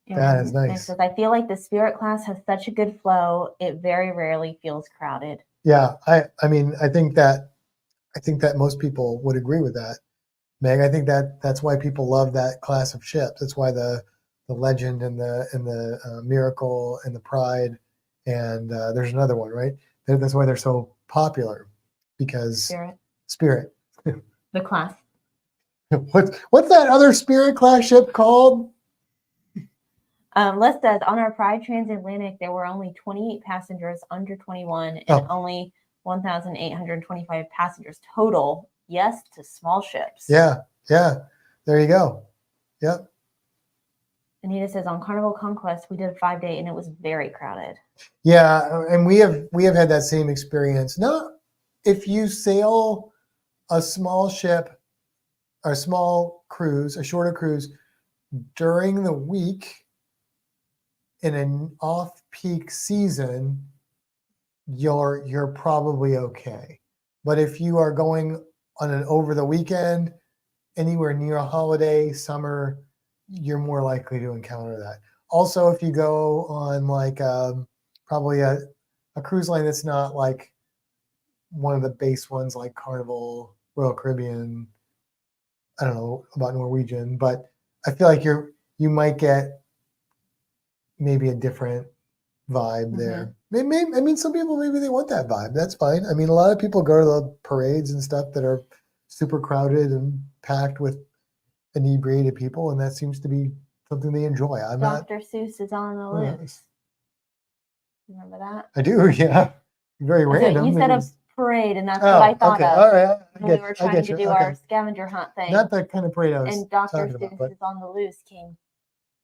Speaker 1: And
Speaker 2: That is nice.
Speaker 1: Nick says, I feel like the Spirit class has such a good flow. It very rarely feels crowded.
Speaker 2: Yeah, I mean, I think that most people would agree with that, Meg. I think that's why people love that class of ships. That's why the Legend and the Miracle and the Pride and there's another one, right? That's why they're so popular, because Spirit.
Speaker 1: The class.
Speaker 2: What's that other Spirit class ship called?
Speaker 1: Les says, on our Pride transatlantic, there were only 28 passengers under 21 and only 1,825 passengers total. Yes, to small ships.
Speaker 2: Yeah. There you go. Yep.
Speaker 1: Anita says, on Carnival Conquest, we did a 5-day and it was very crowded.
Speaker 2: Yeah, and we have had that same experience. Not if you sail a small ship, or a small cruise, a shorter cruise during the week in an off-peak season, you're probably okay. But if you are going on an over the weekend, anywhere near a holiday, summer, you're more likely to encounter that. Also, if you go on like probably a cruise line that's not like one of the base ones like Carnival, Royal Caribbean, I don't know about Norwegian, but I feel like you might get maybe a different vibe there. Maybe, I mean, some people, maybe they want that vibe. That's fine. I mean, a lot of people go to the parades and stuff that are super crowded and packed with inebriated people, and that seems to be something they enjoy.
Speaker 1: Dr. Seuss is on the list. Remember that?
Speaker 2: I do, yeah. Very random.
Speaker 1: You said a parade, and that's what I thought of.
Speaker 2: All right.
Speaker 1: When we were trying to do our scavenger hunt thing.
Speaker 2: Not that kind of parade I was
Speaker 1: and Dr.
Speaker 2: talking about.
Speaker 1: Seuss is on the loose came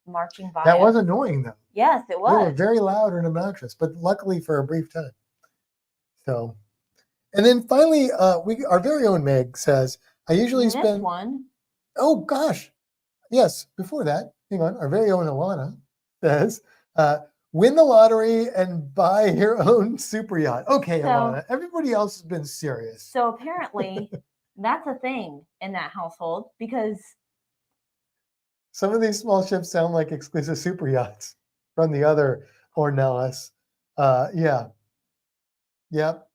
Speaker 1: marching by.
Speaker 2: That was annoying, though.
Speaker 1: Yes, it was.
Speaker 2: They were very loud and obnoxious, but luckily for a brief time. So, and then finally, our very own Meg says, I usually spend
Speaker 1: one.
Speaker 2: Oh gosh, yes. Before that, hang on. Our very own Alana says, win the lottery and buy your own super yacht. Okay, Alana. Everybody else has been serious.
Speaker 1: So apparently, that's a thing in that household, because
Speaker 2: some of these small ships sound like exclusive super yachts from the other Ornelas. Yeah. Yep.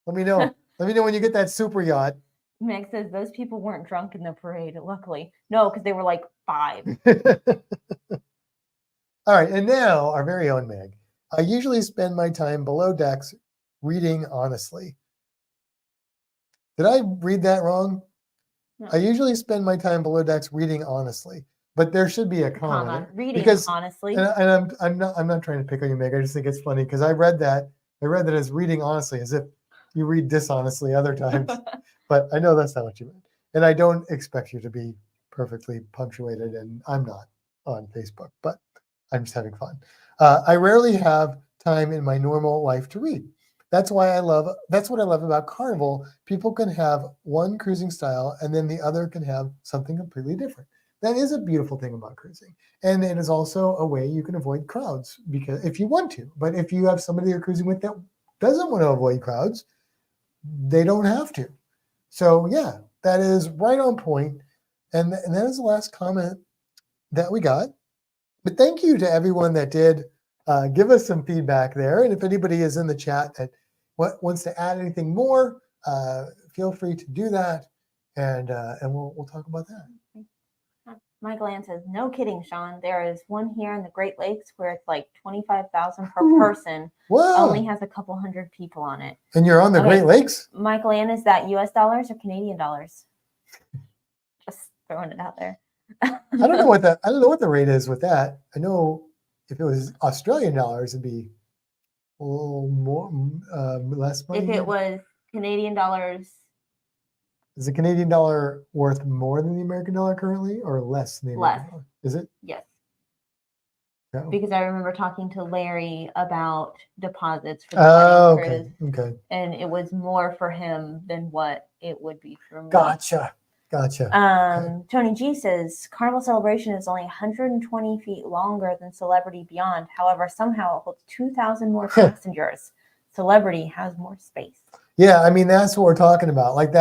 Speaker 2: Let me know. Let me know when you get that super yacht.
Speaker 1: Meg says those people weren't drunk in the parade, luckily. No, because they were like 5.
Speaker 2: All right, and now our very own Meg. I usually spend my time below decks reading honestly. Did I read that wrong? No. I usually spend my time below decks reading honestly, but there should be a comma.
Speaker 1: Reading honestly.
Speaker 2: And I'm not trying to pick on you, Meg. I just think it's funny because I read that as reading honestly, as if you read dishonestly other times. But I know that's not what you meant. And I don't expect you to be perfectly punctuated, and I'm not on Facebook, but I'm just having fun. I rarely have time in my normal life to read. That's what I love about Carnival. People can have one cruising style and then the other can have something completely different. That is a beautiful thing about cruising. And it is also a way you can avoid crowds because if you want to. But if you have somebody you're cruising with that doesn't want to avoid crowds, they don't have to. So yeah, that is right on point. And that is the last comment that we got. But thank you to everyone that did give us some feedback there. And if anybody is in the chat that wants to add anything more, feel free to do that, and we'll talk about that.
Speaker 1: Michael Ann says, "No kidding, Sean. There is one here in the Great Lakes where it's like 25,000 per person.
Speaker 2: Whoa.
Speaker 1: Only has a couple hundred people on it."
Speaker 2: And you're on the Great Lakes?
Speaker 1: Michael Ann, is that U.S. dollars or Canadian dollars? Just throwing it out there.
Speaker 2: I don't know what the rate is with that. I know if it was Australian dollars, it'd be a little more less money.
Speaker 1: If it was Canadian dollars,
Speaker 2: is the Canadian dollar worth more than the American dollar currently, or less than the American dollar? Is it?
Speaker 1: Yes.
Speaker 2: No.
Speaker 1: Because I remember talking to Larry about deposits for the wedding cruise,
Speaker 2: okay.
Speaker 1: and it was more for him than what it would be for me.
Speaker 2: Gotcha. Okay.
Speaker 1: Tony G says Carnival Celebration is only 120 feet longer than Celebrity Beyond. However, somehow it holds 2,000 more passengers. Celebrity has more space.
Speaker 2: Yeah, I mean, that's what we're talking about. Like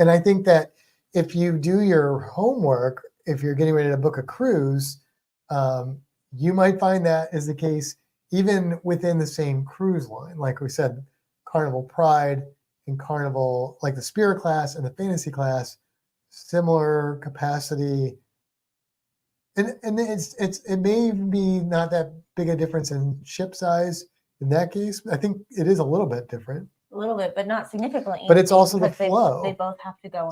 Speaker 2: and I think that if you do your homework, if you're getting ready to book a cruise, you might find that is the case even within the same cruise line. Like we said, Carnival Pride and Carnival, like the Spirit class and the Fantasy class, similar capacity, and it may be not that big a difference in ship size in that case. I think it is a little bit different,
Speaker 1: a little bit, but not significantly.
Speaker 2: But it's also the flow.
Speaker 1: They both have to go.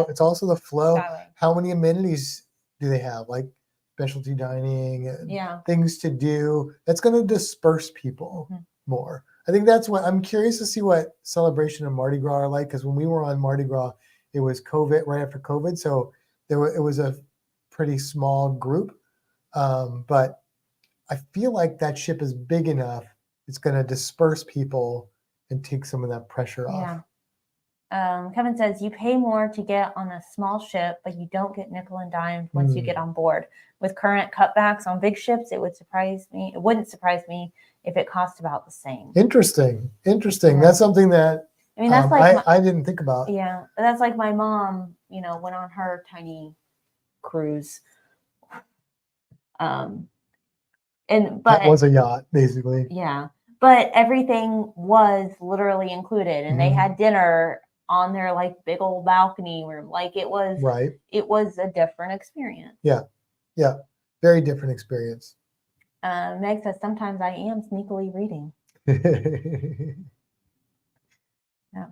Speaker 2: It's also the flow.
Speaker 1: Skyway.
Speaker 2: How many amenities do they have, like specialty dining and things to do? That's going to disperse people more. I think that's what I'm curious to see what Celebration and Mardi Gras are like, because when we were on Mardi Gras, it was COVID, right after COVID. So it was a pretty small group. But I feel like that ship is big enough. It's going to disperse people and take some of that pressure off.
Speaker 1: Yeah. Kevin says, you pay more to get on a small ship, but you don't get nickel and dime once you get on board. With current cutbacks on big ships, it wouldn't surprise me if it cost about the same.
Speaker 2: Interesting.
Speaker 1: Yeah.
Speaker 2: That's something that
Speaker 1: that's like
Speaker 2: I didn't think about.
Speaker 1: Yeah, that's like my mom, went on her tiny cruise. That
Speaker 2: was a yacht, basically.
Speaker 1: Yeah, but everything was literally included, and they had dinner on their like big old balcony room. Like it was
Speaker 2: right.
Speaker 1: It was a different experience.
Speaker 2: Yeah, very different experience.
Speaker 1: Meg says sometimes I am sneakily reading. Yeah.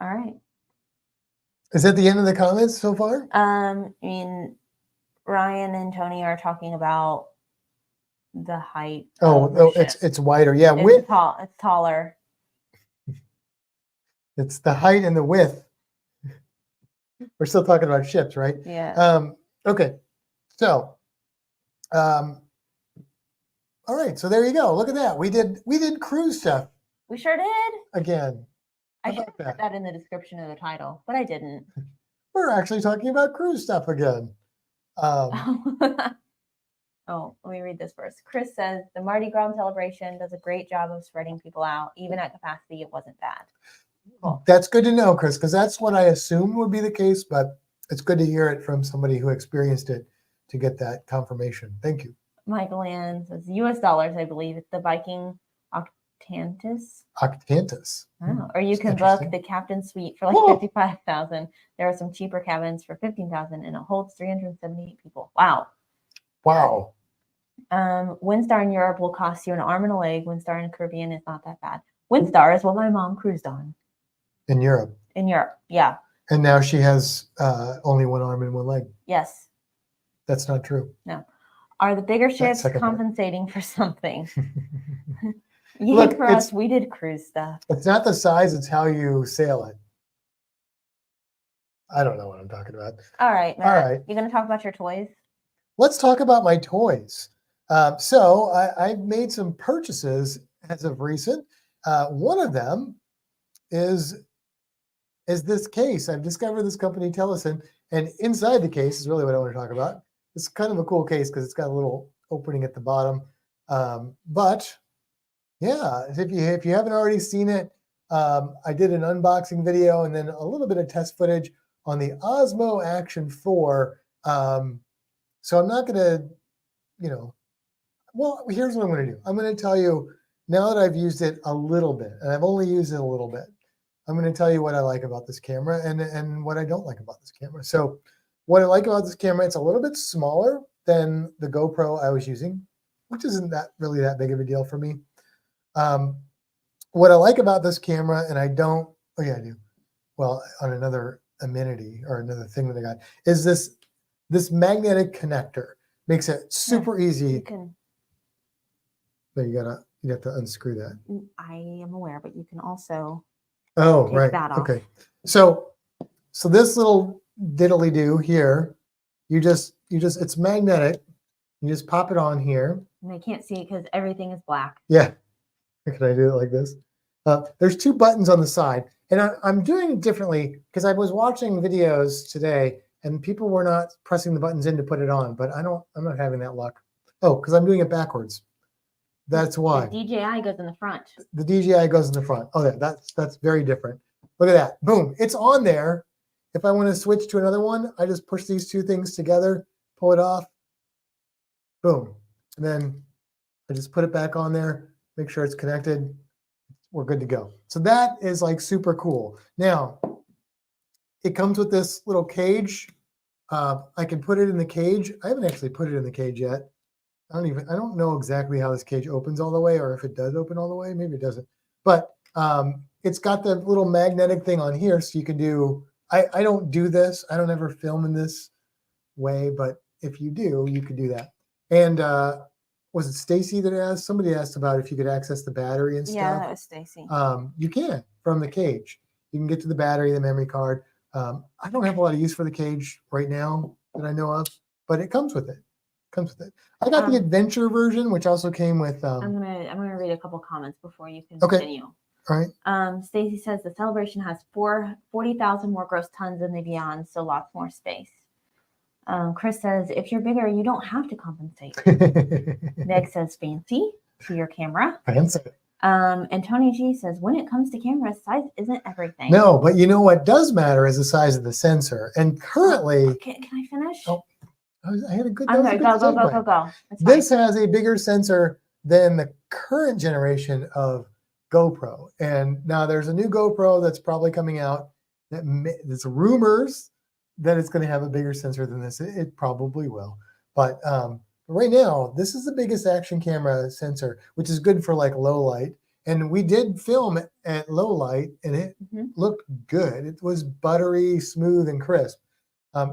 Speaker 1: All right.
Speaker 2: Is that the end of the comments so far?
Speaker 1: Ryan and Tony are talking about the height.
Speaker 2: It's wider. Yeah,
Speaker 1: it's taller.
Speaker 2: It's the height and the width. We're still talking about ships, right?
Speaker 1: Yeah.
Speaker 2: Okay. So, all right. So there you go. Look at that. We did cruise stuff.
Speaker 1: We sure did.
Speaker 2: Again.
Speaker 1: I should have put that in the description of the title, but I didn't.
Speaker 2: We're actually talking about cruise stuff again.
Speaker 1: Let me read this first. Chris says, the Mardi Gras celebration does a great job of spreading people out. Even at capacity, it wasn't bad. Cool.
Speaker 2: That's good to know, Chris, because that's what I assumed would be the case, but it's good to hear it from somebody who experienced it to get that confirmation. Thank you.
Speaker 1: Michael Ann says, US dollars, I believe. It's the Viking Octantis.
Speaker 2: Oh,
Speaker 1: or you can book the captain suite for like 55,000. There are some cheaper cabins for 15,000, and it holds 378 people. Wow. Windstar in Europe will cost you an arm and a leg. Windstar in the Caribbean is not that bad. Windstar is what my mom cruised on.
Speaker 2: In Europe,
Speaker 1: yeah.
Speaker 2: And now she has only one arm and one leg.
Speaker 1: Yes.
Speaker 2: That's not true.
Speaker 1: No. Are the bigger ships compensating for something? Look, for us, we did cruise stuff.
Speaker 2: It's not the size, it's how you sail it. I don't know what I'm talking about.
Speaker 1: All right, Matt.
Speaker 2: All right.
Speaker 1: You're going to talk about your toys?
Speaker 2: Let's talk about my toys. So I've made some purchases as of recent. One of them is this case. I've discovered this company, Tellison, and inside the case is really what I want to talk about. It's kind of a cool case because it's got a little opening at the bottom. But yeah, if you haven't already seen it, I did an unboxing video and then a little bit of test footage on the Osmo Action 4. So I'm not going to, well, here's what I'm going to do. I'm going to tell you, now that I've used it a little bit, and I've only used it a little bit, I'm going to tell you what I like about this camera and what I don't like about this camera. So what I like about this camera, it's a little bit smaller than the GoPro I was using, which isn't really that big of a deal for me. What I like about this camera, and I don't, oh yeah, I do. Well, on another amenity or another thing that I got is this magnetic connector. Makes it super easy.
Speaker 1: You can.
Speaker 2: But you have to unscrew that.
Speaker 1: I am aware, but you can also.
Speaker 2: Oh,
Speaker 1: take
Speaker 2: right.
Speaker 1: That off.
Speaker 2: Okay. So this little diddly do here, it's magnetic. You just pop it on here.
Speaker 1: And I can't see it because everything is black.
Speaker 2: Yeah. Can I do it like this? There's two buttons on the side, and I'm doing it differently because I was watching videos today and people were not pressing the buttons in to put it on, but I'm not having that luck. Oh, because I'm doing it backwards. That's why.
Speaker 1: The DJI goes in the front.
Speaker 2: The DJI goes in the front. Oh, yeah, that's very different. Look at that. Boom. It's on there. If I want to switch to another one, I just push these two things together, pull it off. Boom. And then I just put it back on there, make sure it's connected. We're good to go. So that is like super cool. Now, it comes with this little cage. I can put it in the cage. I haven't actually put it in the cage yet. I don't know exactly how this cage opens all the way, or if it does open all the way. Maybe it doesn't. But it's got the little magnetic thing on here, so you can do. I don't do this. I don't ever film in this way, but if you do, you could do that. And was it Stacy that asked? Somebody asked about if you could access the battery and stuff.
Speaker 1: Yeah, that was Stacy.
Speaker 2: You can from the cage. You can get to the battery, the memory card. I don't have a lot of use for the cage right now that I know of, but it comes with it. I got the adventure version, which also came with.
Speaker 1: I'm gonna read a couple comments before you continue.
Speaker 2: All right.
Speaker 1: Stacy says the Celebration has 40,000 more gross tons than the Beyond, so lots more space. Chris says if you're bigger, you don't have to compensate. Meg says fancy to your camera.
Speaker 2: Fancy.
Speaker 1: And Tony G says when it comes to cameras, size isn't everything.
Speaker 2: No, but you know what does matter is the size of the sensor. And currently,
Speaker 1: can I finish?
Speaker 2: Oh, I had a good.
Speaker 1: I'm sorry. Go.
Speaker 2: This has a bigger sensor than the current generation of GoPro, and now there's a new GoPro that's probably coming out. There's rumors that it's going to have a bigger sensor than this. It probably will, but right now this is the biggest action camera sensor, which is good for like low light. And we did film at low light, and it looked good. It was buttery, smooth, and crisp.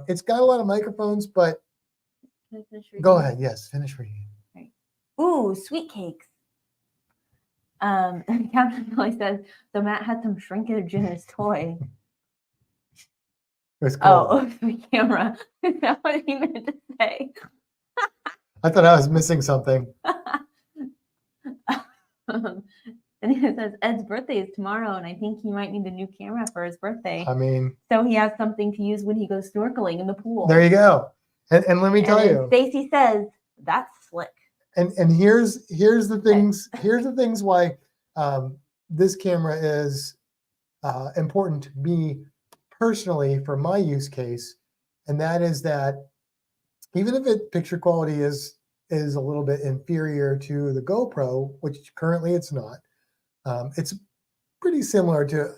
Speaker 2: It's got a lot of microphones, but. Go ahead. Yes, finish reading.
Speaker 1: Right. Ooh, sweet cakes. Captain Billy says, so Matt had some shrinkage in his toy.
Speaker 2: It's cool.
Speaker 1: Oh, the camera. Is that what he meant to say?
Speaker 2: I thought I was missing something.
Speaker 1: And he says, Ed's birthday is tomorrow, and I think he might need a new camera for his birthday.
Speaker 2: I mean.
Speaker 1: So he has something to use when he goes snorkeling in the pool.
Speaker 2: There you go. And let me tell you,
Speaker 1: Stacy says that's slick.
Speaker 2: And here's the things. Here's the things why this camera is important to me personally for my use case, and that is that even if picture quality is a little bit inferior to the GoPro, which currently it's not, it's pretty similar to.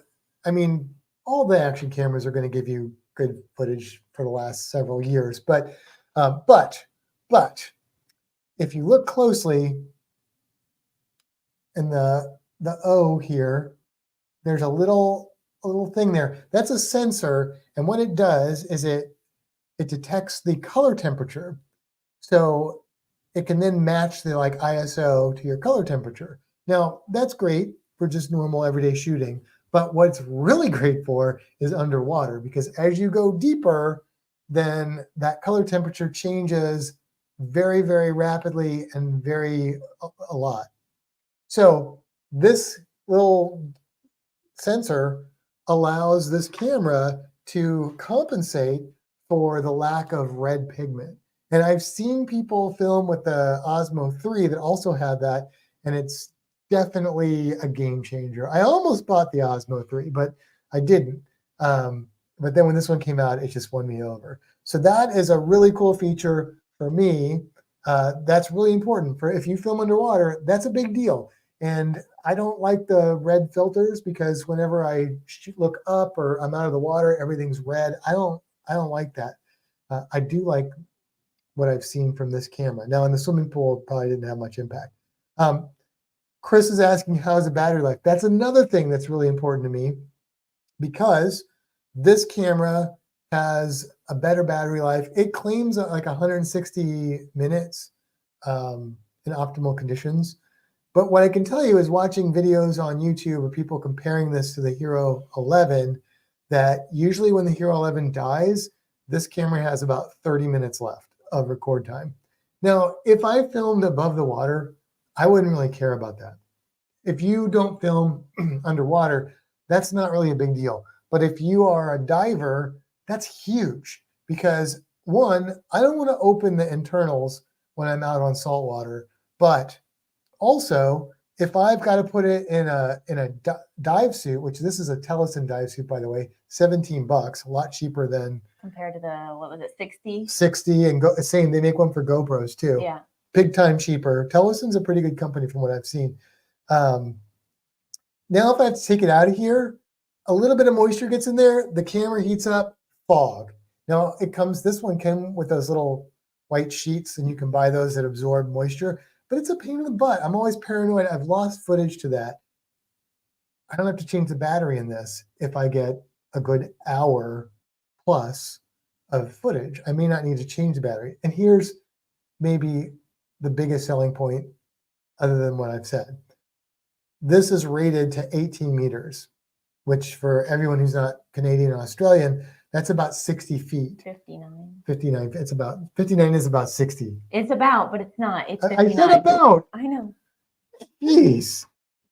Speaker 2: I mean, all the action cameras are going to give you good footage for the last several years, but if you look closely in the O here, there's a little thing there. That's a sensor, and what it does is it detects the color temperature, so it can then match the like ISO to your color temperature. Now that's great for just normal everyday shooting. But what's really great for is underwater, because as you go deeper, then that color temperature changes very, very rapidly and a lot. So this little sensor allows this camera to compensate for the lack of red pigment. And I've seen people film with the Osmo 3 that also have that, and it's definitely a game changer. I almost bought the Osmo 3, but I didn't. But then when this one came out, it just won me over. So that is a really cool feature for me. That's really important for if you film underwater. That's a big deal. And I don't like the red filters because whenever I look up or I'm out of the water, everything's red. I don't like that. I do like what I've seen from this camera. Now in the swimming pool, it probably didn't have much impact. Chris is asking, how's the battery life? That's another thing that's really important to me because this camera has a better battery life. It claims like 160 minutes in optimal conditions. But what I can tell you is watching videos on YouTube of people comparing this to the Hero 11, that usually when the Hero 11 dies, this camera has about 30 minutes left of record time. Now, if I filmed above the water, I wouldn't really care about that. If you don't film underwater, that's not really a big deal. But if you are a diver, that's huge because one, I don't want to open the internals when I'm out on salt water, but also, if I've got to put it in a dive suit, which this is a Tellison dive suit, by the way, $17, a lot cheaper than
Speaker 1: compared to the, what was it, 60?
Speaker 2: 60 and same. They make one for GoPros too.
Speaker 1: Yeah.
Speaker 2: Big time cheaper. Tellison's a pretty good company from what I've seen. Now, if I have to take it out of here, a little bit of moisture gets in there. The camera heats up, fog. Now this one came with those little white sheets, and you can buy those that absorb moisture. But it's a pain in the butt. I'm always paranoid. I've lost footage to that. I don't have to change the battery in this if I get a good hour plus of footage. I may not need to change the battery. And here's maybe the biggest selling point other than what I've said. This is rated to 18 meters, which for everyone who's not Canadian or Australian, that's about 60 feet.
Speaker 1: 59.
Speaker 2: 59. It's about 59 is about 60.
Speaker 1: It's about, but it's not. It's 59.
Speaker 2: I said about.
Speaker 1: I know.
Speaker 2: Jeez.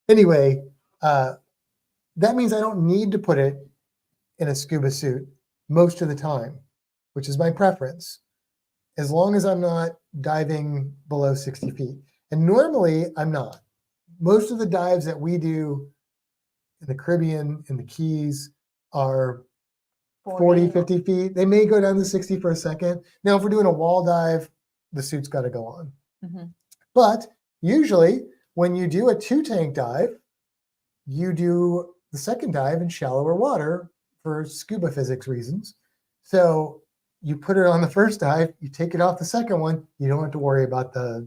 Speaker 2: Anyway, that means I don't need to put it in a scuba suit most of the time, which is my preference, as long as I'm not diving below 60 feet. And normally I'm not. Most of the dives that we do in the Caribbean, in the Keys, are 40, 50 feet. They may go down to 60 for a second. Now, if we're doing a wall dive, the suit's got to go on. Mm-hmm. But usually when you do a 2-tank dive, you do the second dive in shallower water for scuba physics reasons. So you put it on the first dive, you take it off the second one, you don't have to worry about the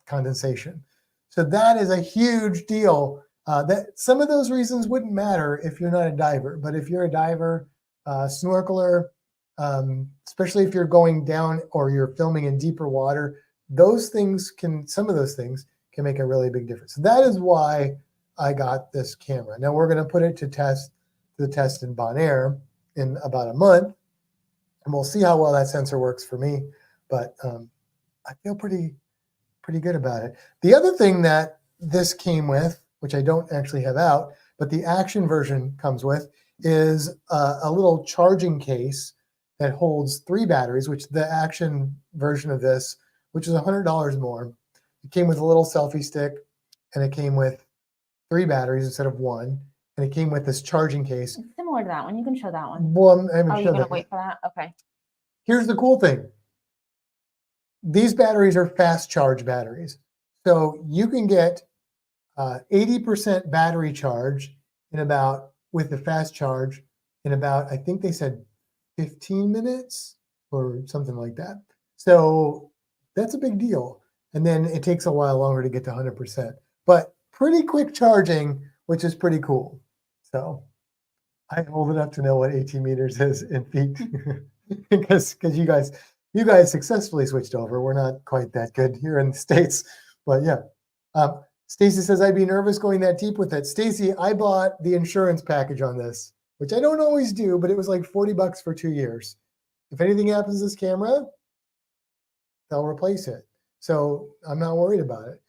Speaker 2: condensation. So that is a huge deal. That some of those reasons wouldn't matter if you're not a diver, but if you're a diver, snorkeler, especially if you're going down or you're filming in deeper water, some of those things can make a really big difference. So that is why I got this camera. Now we're going to put it to the test in Bonaire in about a month, and we'll see how well that sensor works for me. But I feel pretty good about it. The other thing that this came with, which I don't actually have out, but the action version comes with, is a little charging case that holds 3 batteries, which the action version of this, which is $100 more. It came with a little selfie stick, and it came with 3 batteries instead of 1, and it came with this charging case.
Speaker 1: It's similar to that one. You can show that one.
Speaker 2: Well, I haven't
Speaker 1: you're going to wait for that? Okay.
Speaker 2: Here's the cool thing. These batteries are fast charge batteries. So you can get 80% battery charge with the fast charge in about, I think they said 15 minutes or something like that. So that's a big deal. And then it takes a while longer to get to 100%, but pretty quick charging, which is pretty cool. So I'm old enough to know what 18 meters is in feet because you guys successfully switched over. We're not quite that good here in the States, but yeah. Stacy says, I'd be nervous going that deep with it. Stacy, I bought the insurance package on this, which I don't always do, but it was like $40 for 2 years. If anything happens to this camera, they'll replace it. So I'm not worried about it.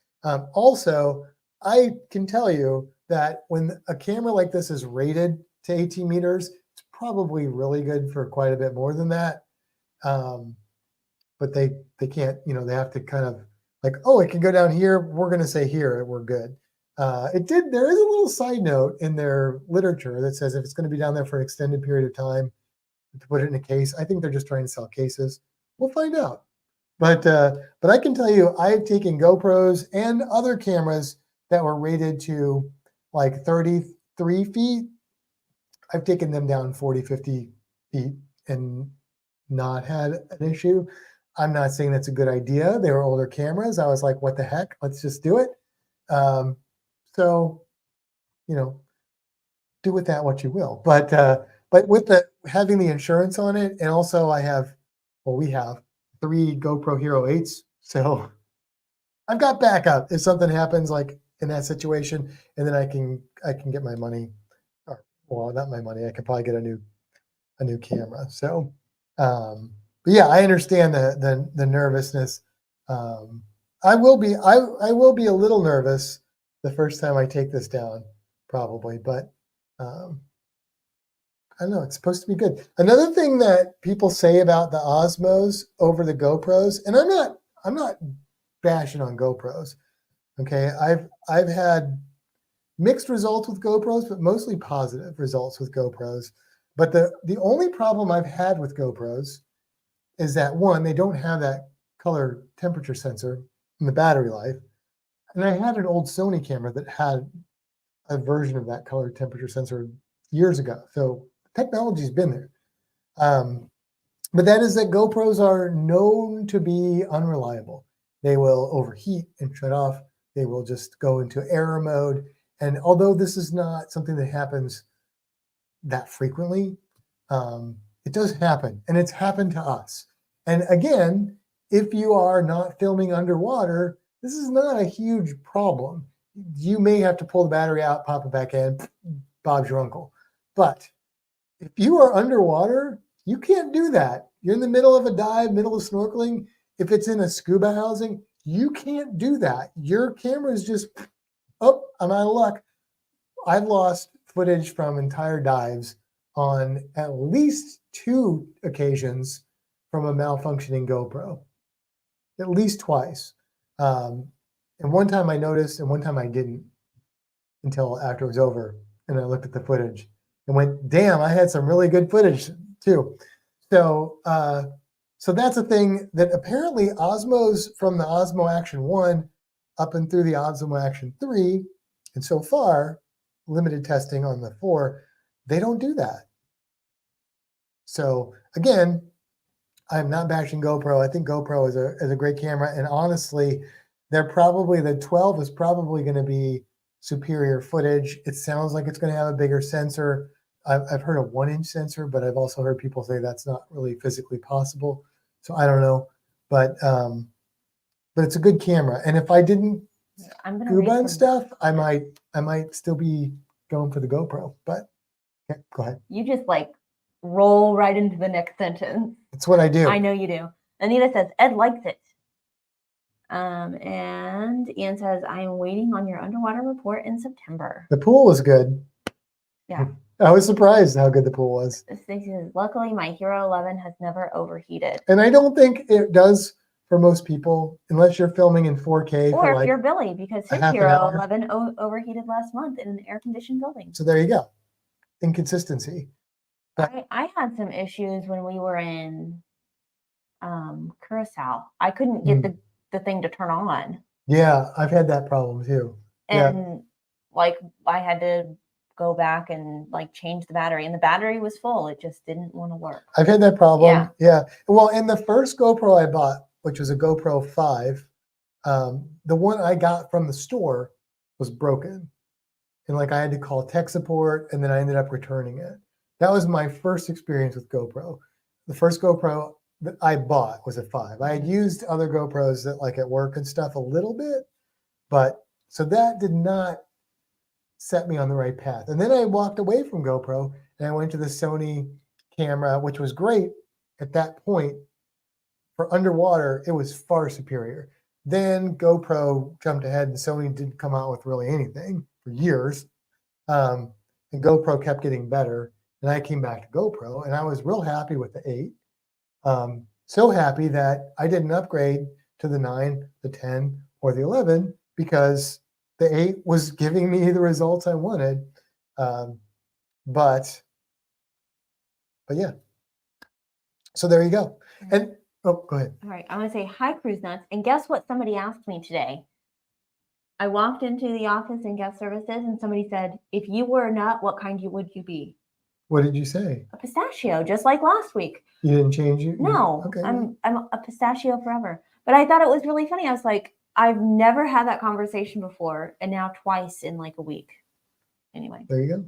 Speaker 2: Also, I can tell you that when a camera like this is rated to 18 meters, it's probably really good for quite a bit more than that. But they can't, they have to kind of like, oh, it can go down here. We're going to say here, we're good. There is a little side note in their literature that says if it's going to be down there for an extended period of time, to put it in a case. I think they're just trying to sell cases. We'll find out. But I can tell you, I've taken GoPros and other cameras that were rated to like 33 feet. I've taken them down 40, 50 feet and not had an issue. I'm not saying that's a good idea. They were older cameras. I was like, what the heck? Let's just do it. So, do with that what you will. But with having the insurance on it, and also we have 3 GoPro Hero 8s. So I've got backup if something happens like in that situation, and then I can get my money. Well, not my money. I could probably get a new camera. So, but yeah, I understand the nervousness. I will be a little nervous the first time I take this down, probably, but I don't know. It's supposed to be good. Another thing that people say about the Osmos over the GoPros, and I'm not bashing on GoPros. Okay, I've had mixed results with GoPros, but mostly positive results with GoPros. But the only problem I've had with GoPros is that, one, they don't have that color temperature sensor in the battery life. And I had an old Sony camera that had a version of that color temperature sensor years ago. So technology's been there. But that is that GoPros are known to be unreliable. They will overheat and shut off. They will just go into error mode. And although this is not something that happens that frequently, it does happen. And it's happened to us. And again, if you are not filming underwater, this is not a huge problem. You may have to pull the battery out, pop it back in, Bob's your uncle. But if you are underwater, you can't do that. You're in the middle of a dive, middle of snorkeling. If it's in a scuba housing, you can't do that. Your camera is just, oh, I'm out of luck. I've lost footage from entire dives on at least 2 occasions from a malfunctioning GoPro, at least twice. And one time I noticed and one time I didn't until after it was over. And I looked at the footage and went, damn, I had some really good footage too. So that's a thing that apparently Osmos, from the Osmo Action 1 up and through the Osmo Action 3, and so far, limited testing on the 4, they don't do that. So again, I'm not bashing GoPro. I think GoPro is a great camera. And honestly, the 12 is probably going to be superior footage. It sounds like it's going to have a bigger sensor. I've heard a 1-inch sensor, but I've also heard people say that's not really physically possible. So I don't know, but it's a good camera. And if I didn't scuba and stuff, I might still be going for the GoPro. But yeah, go ahead.
Speaker 1: You just like roll right into the next sentence.
Speaker 2: That's what I do.
Speaker 1: I know you do. Anita says Ed likes it. And Ian says, I am waiting on your underwater report in September.
Speaker 2: The pool was good.
Speaker 1: Yeah.
Speaker 2: I was surprised how good the pool was.
Speaker 1: Stacy says, luckily my Hero 11 has never overheated.
Speaker 2: And I don't think it does for most people, unless you're filming in 4K.
Speaker 1: Or if you're Billy, because his Hero 11 overheated last month in an air-conditioned building.
Speaker 2: So there you go. Inconsistency.
Speaker 1: I had some issues when we were in Curacao. I couldn't get the thing to turn on.
Speaker 2: Yeah, I've had that problem too.
Speaker 1: And like I had to go back and like change the battery, and the battery was full. It just didn't want to work.
Speaker 2: I've had that problem. Yeah. Well, in the first GoPro I bought, which was a GoPro 5, the one I got from the store was broken. And like I had to call tech support, and then I ended up returning it. That was my first experience with GoPro. The first GoPro that I bought was a 5. I had used other GoPros that like at work and stuff a little bit, but so that did not set me on the right path. And then I walked away from GoPro and I went to the Sony camera, which was great at that point. For underwater, it was far superior. Then GoPro jumped ahead and Sony didn't come out with really anything for years. And GoPro kept getting better. And I came back to GoPro and I was real happy with the 8. So happy that I didn't upgrade to the 9, the 10, or the 11 because the 8 was giving me the results I wanted. But yeah. So there you go. And oh, go ahead.
Speaker 1: All right. I want to say hi, Cruise Nuts. And guess what somebody asked me today? I walked into the office in guest services and somebody said, if you were a nut, what kind would you be?
Speaker 2: What did you say?
Speaker 1: A pistachio, just like last week.
Speaker 2: You didn't change it?
Speaker 1: No,
Speaker 2: Okay.
Speaker 1: I'm a pistachio forever. But I thought it was really funny. I was like, I've never had that conversation before, and now twice in like a week. Anyway.
Speaker 2: There you go.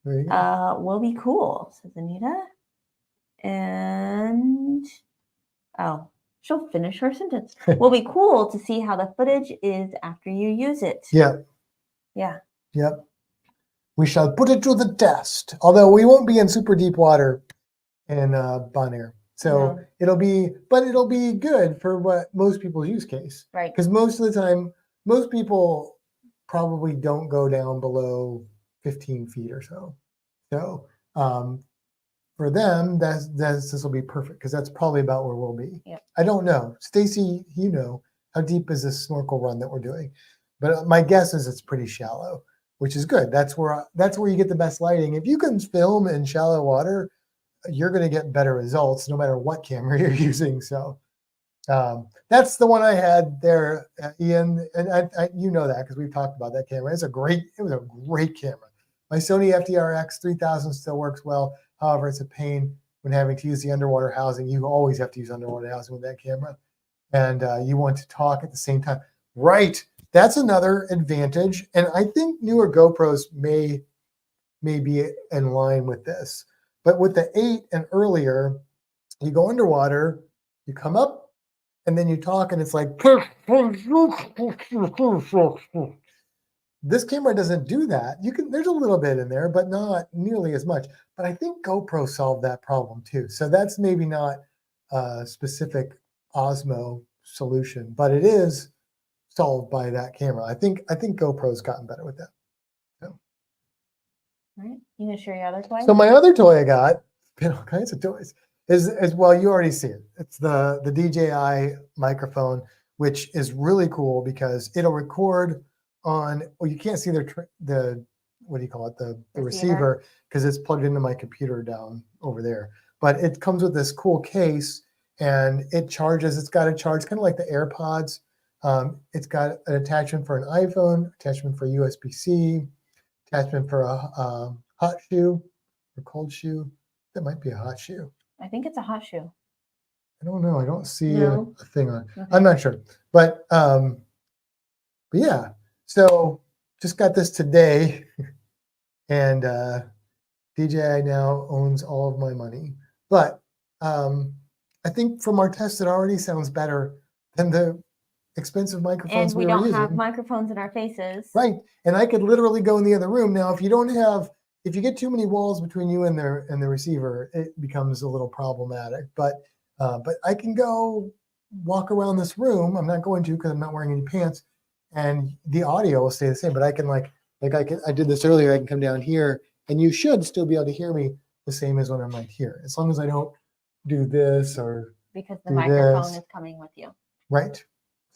Speaker 2: There you go.
Speaker 1: Will be cool, says Anita. And she'll finish her sentence. Will be cool to see how the footage is after you use it.
Speaker 2: Yeah.
Speaker 1: Yeah.
Speaker 2: Yep. We shall put it to the test. Although we won't be in super deep water in Bonaire. So
Speaker 1: No.
Speaker 2: it'll be good for what most people's use case.
Speaker 1: Right.
Speaker 2: Because most of the time, most people probably don't go down below 15 feet or so. So for them, this will be perfect because that's probably about where we'll be.
Speaker 1: Yep.
Speaker 2: I don't know. Stacy, you know, how deep is this snorkel run that we're doing? But my guess is it's pretty shallow, which is good. That's where you get the best lighting. If you can film in shallow water, you're going to get better results no matter what camera you're using. So that's the one I had there, Ian, and I you know that because we've talked about that camera. It was a great camera. My Sony FDR-X 3000 still works well. However, it's a pain when having to use the underwater housing. You always have to use underwater housing with that camera. And you want to talk at the same time. Right. That's another advantage. And I think newer GoPros may be in line with this. But with the 8 and earlier, you go underwater, you come up, and then you talk, and it's like, this camera doesn't do that. There's a little bit in there, but not nearly as much. But I think GoPro solved that problem too. So that's maybe not a specific Osmo solution, but it is solved by that camera. I think GoPro's gotten better with that. So.
Speaker 1: All right. You gonna share your other toy?
Speaker 2: So my other toy I got, been all kinds of toys, is well, you already see it. It's the DJI microphone, which is really cool because it'll record on, well, you can't see the what do you call it, the receiver, because it's plugged into my computer down over there. But it comes with this cool case and it charges. It's got a charge kind of like the AirPods. It's got an attachment for an iPhone, attachment for USB-C, attachment for a hot shoe or cold shoe. That might be a hot shoe.
Speaker 1: I think it's a hot shoe.
Speaker 2: I don't know. I don't see a thing on.
Speaker 1: Okay.
Speaker 2: I'm not sure. But yeah. So just got this today, and DJI now owns all of my money. But I think from our test, it already sounds better than the expensive microphones
Speaker 1: and we
Speaker 2: were
Speaker 1: don't
Speaker 2: using.
Speaker 1: have microphones in our faces.
Speaker 2: Right. And I could literally go in the other room. Now, if you get too many walls between you and the receiver, it becomes a little problematic. But I can go walk around this room. I'm not going to because I'm not wearing any pants, and the audio will stay the same. But I can I did this earlier. I can come down here, and you should still be able to hear me the same as when I'm right here, as long as I don't do this or
Speaker 1: because the microphone is coming with you.
Speaker 2: Right.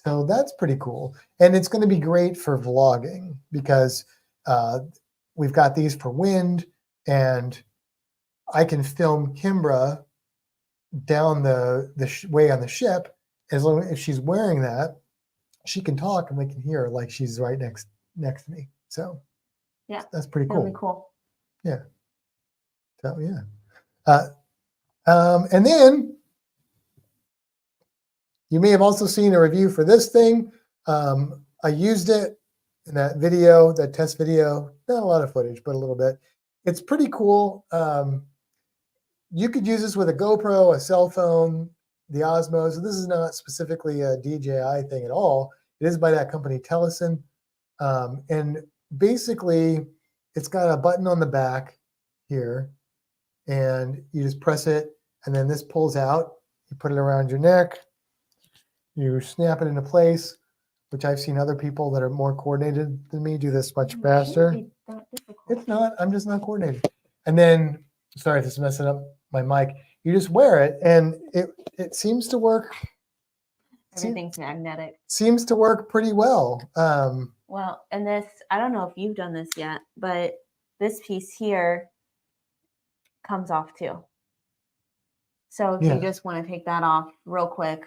Speaker 2: So that's pretty cool. And it's going to be great for vlogging because we've got these for wind, and I can film Kimbra down the way on the ship. As long as she's wearing that, she can talk and we can hear her like she's right next to me. So
Speaker 1: yeah,
Speaker 2: that's pretty cool.
Speaker 1: That'll be cool.
Speaker 2: Yeah. So yeah. And then you may have also seen a review for this thing. I used it in that test video. Not a lot of footage, but a little bit. It's pretty cool. You could use this with a GoPro, a cell phone, the Osmos. This is not specifically a DJI thing at all. It is by that company, Teleson. And basically, it's got a button on the back here, and you just press it, and then this pulls out. You put it around your neck, you snap it into place, which I've seen other people that are more coordinated than me do this much
Speaker 1: It shouldn't
Speaker 2: faster.
Speaker 1: be that difficult.
Speaker 2: It's not. I'm just not coordinated. And then, sorry, this is messing up my mic. You just wear it, and it seems to work.
Speaker 1: Everything's magnetic.
Speaker 2: Seems to work pretty well.
Speaker 1: Well, and this, I don't know if you've done this yet, but this piece here comes off too. So if
Speaker 2: Yeah.
Speaker 1: you just want to take that off real quick.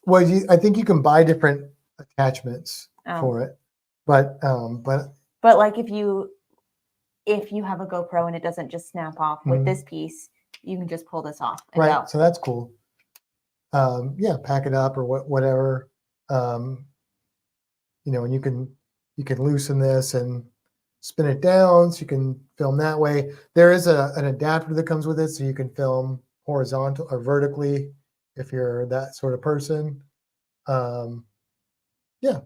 Speaker 2: Well, I think you can buy different attachments for it, but
Speaker 1: like if you have a GoPro and it doesn't just snap off with this piece, you can just pull this off and
Speaker 2: right.
Speaker 1: go.
Speaker 2: So that's cool. Yeah, pack it up or whatever. You know, and you can loosen this and spin it down so you can film that way. There is an adapter that comes with it, so you can film horizontal or vertically if you're that sort of person. Yeah.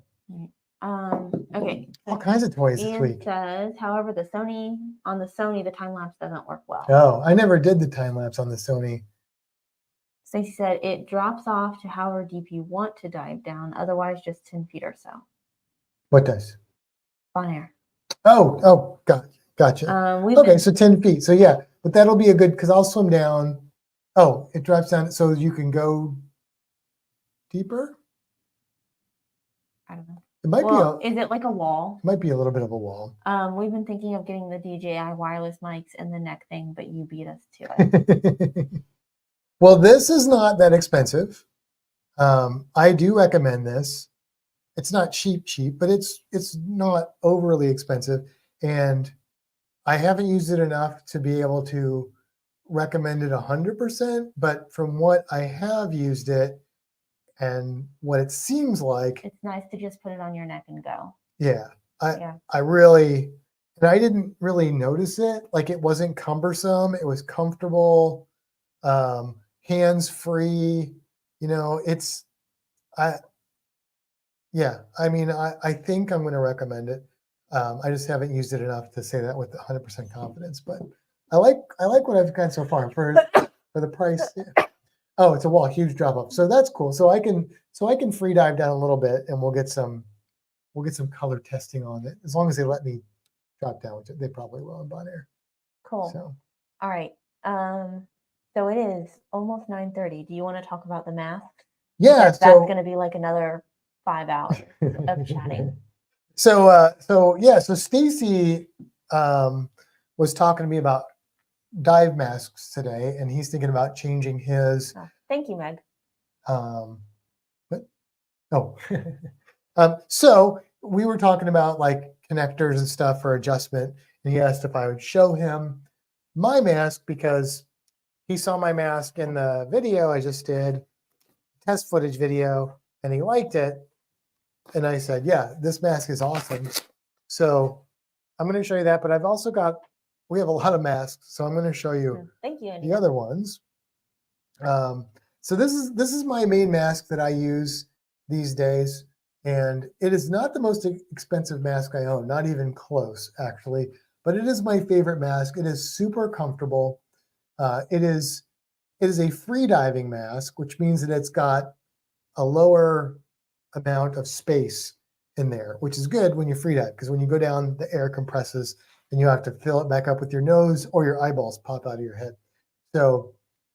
Speaker 1: Okay.
Speaker 2: All kinds of toys this week.
Speaker 1: It says, however, the Sony, the time lapse doesn't work well.
Speaker 2: Oh, I never did the time lapse on the Sony.
Speaker 1: Stacey said it drops off to however deep you want to dive down, otherwise just 10 feet or so.
Speaker 2: What does?
Speaker 1: Bonaire.
Speaker 2: Oh, gotcha. Okay, so 10 feet. So yeah, but that'll be a good, because I'll swim down. Oh, it drops down so you can go deeper?
Speaker 1: I don't know.
Speaker 2: It might
Speaker 1: is it like a wall?
Speaker 2: It might be a little bit of a wall.
Speaker 1: We've been thinking of getting the DJI wireless mics and the neck thing, but you beat us to it.
Speaker 2: Well, this is not that expensive. I do recommend this. It's not cheap, but it's not overly expensive. And I haven't used it enough to be able to recommend it 100%, but from what I have used it and what it seems like,
Speaker 1: it's nice to just put it on your neck and go.
Speaker 2: Yeah. I really, and I didn't really notice it. Like, it wasn't cumbersome. It was comfortable, hands-free, you know, I mean, I think I'm going to recommend it. I just haven't used it enough to say that with 100% confidence, but I like what I've got so far for the price. Yeah. Oh, it's a wall, huge drop off. So that's cool. So I can free dive down a little bit, and we'll get some color testing on it, as long as they let me drop down, which they probably will in Bonaire.
Speaker 1: Cool.
Speaker 2: So,
Speaker 1: all right. So it is almost 9:30. Do you want to talk about the mask?
Speaker 2: Yeah.
Speaker 1: Because that's going to be like another 5 hours of chatting.
Speaker 2: So Stacy was talking to me about dive masks today, and he's thinking about changing his.
Speaker 1: Oh, thank you, Meg.
Speaker 2: So we were talking about like connectors and stuff for adjustment, and he asked if I would show him my mask because he saw my mask in the video I just did, test footage video, and he liked it. And I said, yeah, this mask is awesome. So I'm going to show you that, but we have a lot of masks, so I'm going to show you
Speaker 1: Thank you,
Speaker 2: the other ones. So this is my main mask that I use these days, and it is not the most expensive mask I own, not even close, actually, but it is my favorite mask. It is super comfortable. It is a free diving mask, which means that it's got a lower amount of space in there, which is good when you free dive, because when you go down, the air compresses and you have to fill it back up with your nose, or your eyeballs pop out of your head. So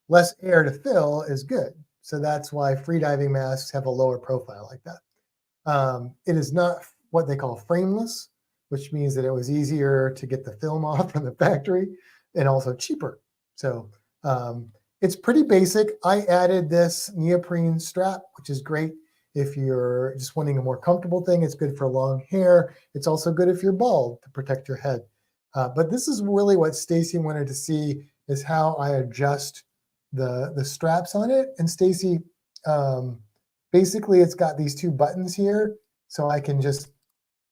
Speaker 2: less air to fill is good. So that's why free diving masks have a lower profile like that. It is not what they call frameless, which means that it was easier to get the film off from the factory and also cheaper. So it's pretty basic. I added this neoprene strap, which is great if you're just wanting a more comfortable thing. It's good for long hair. It's also good if you're bald, to protect your head. But this is really what Stacy wanted to see, is how I adjust the straps on it. And Stacy, basically it's got these two buttons here, so I can just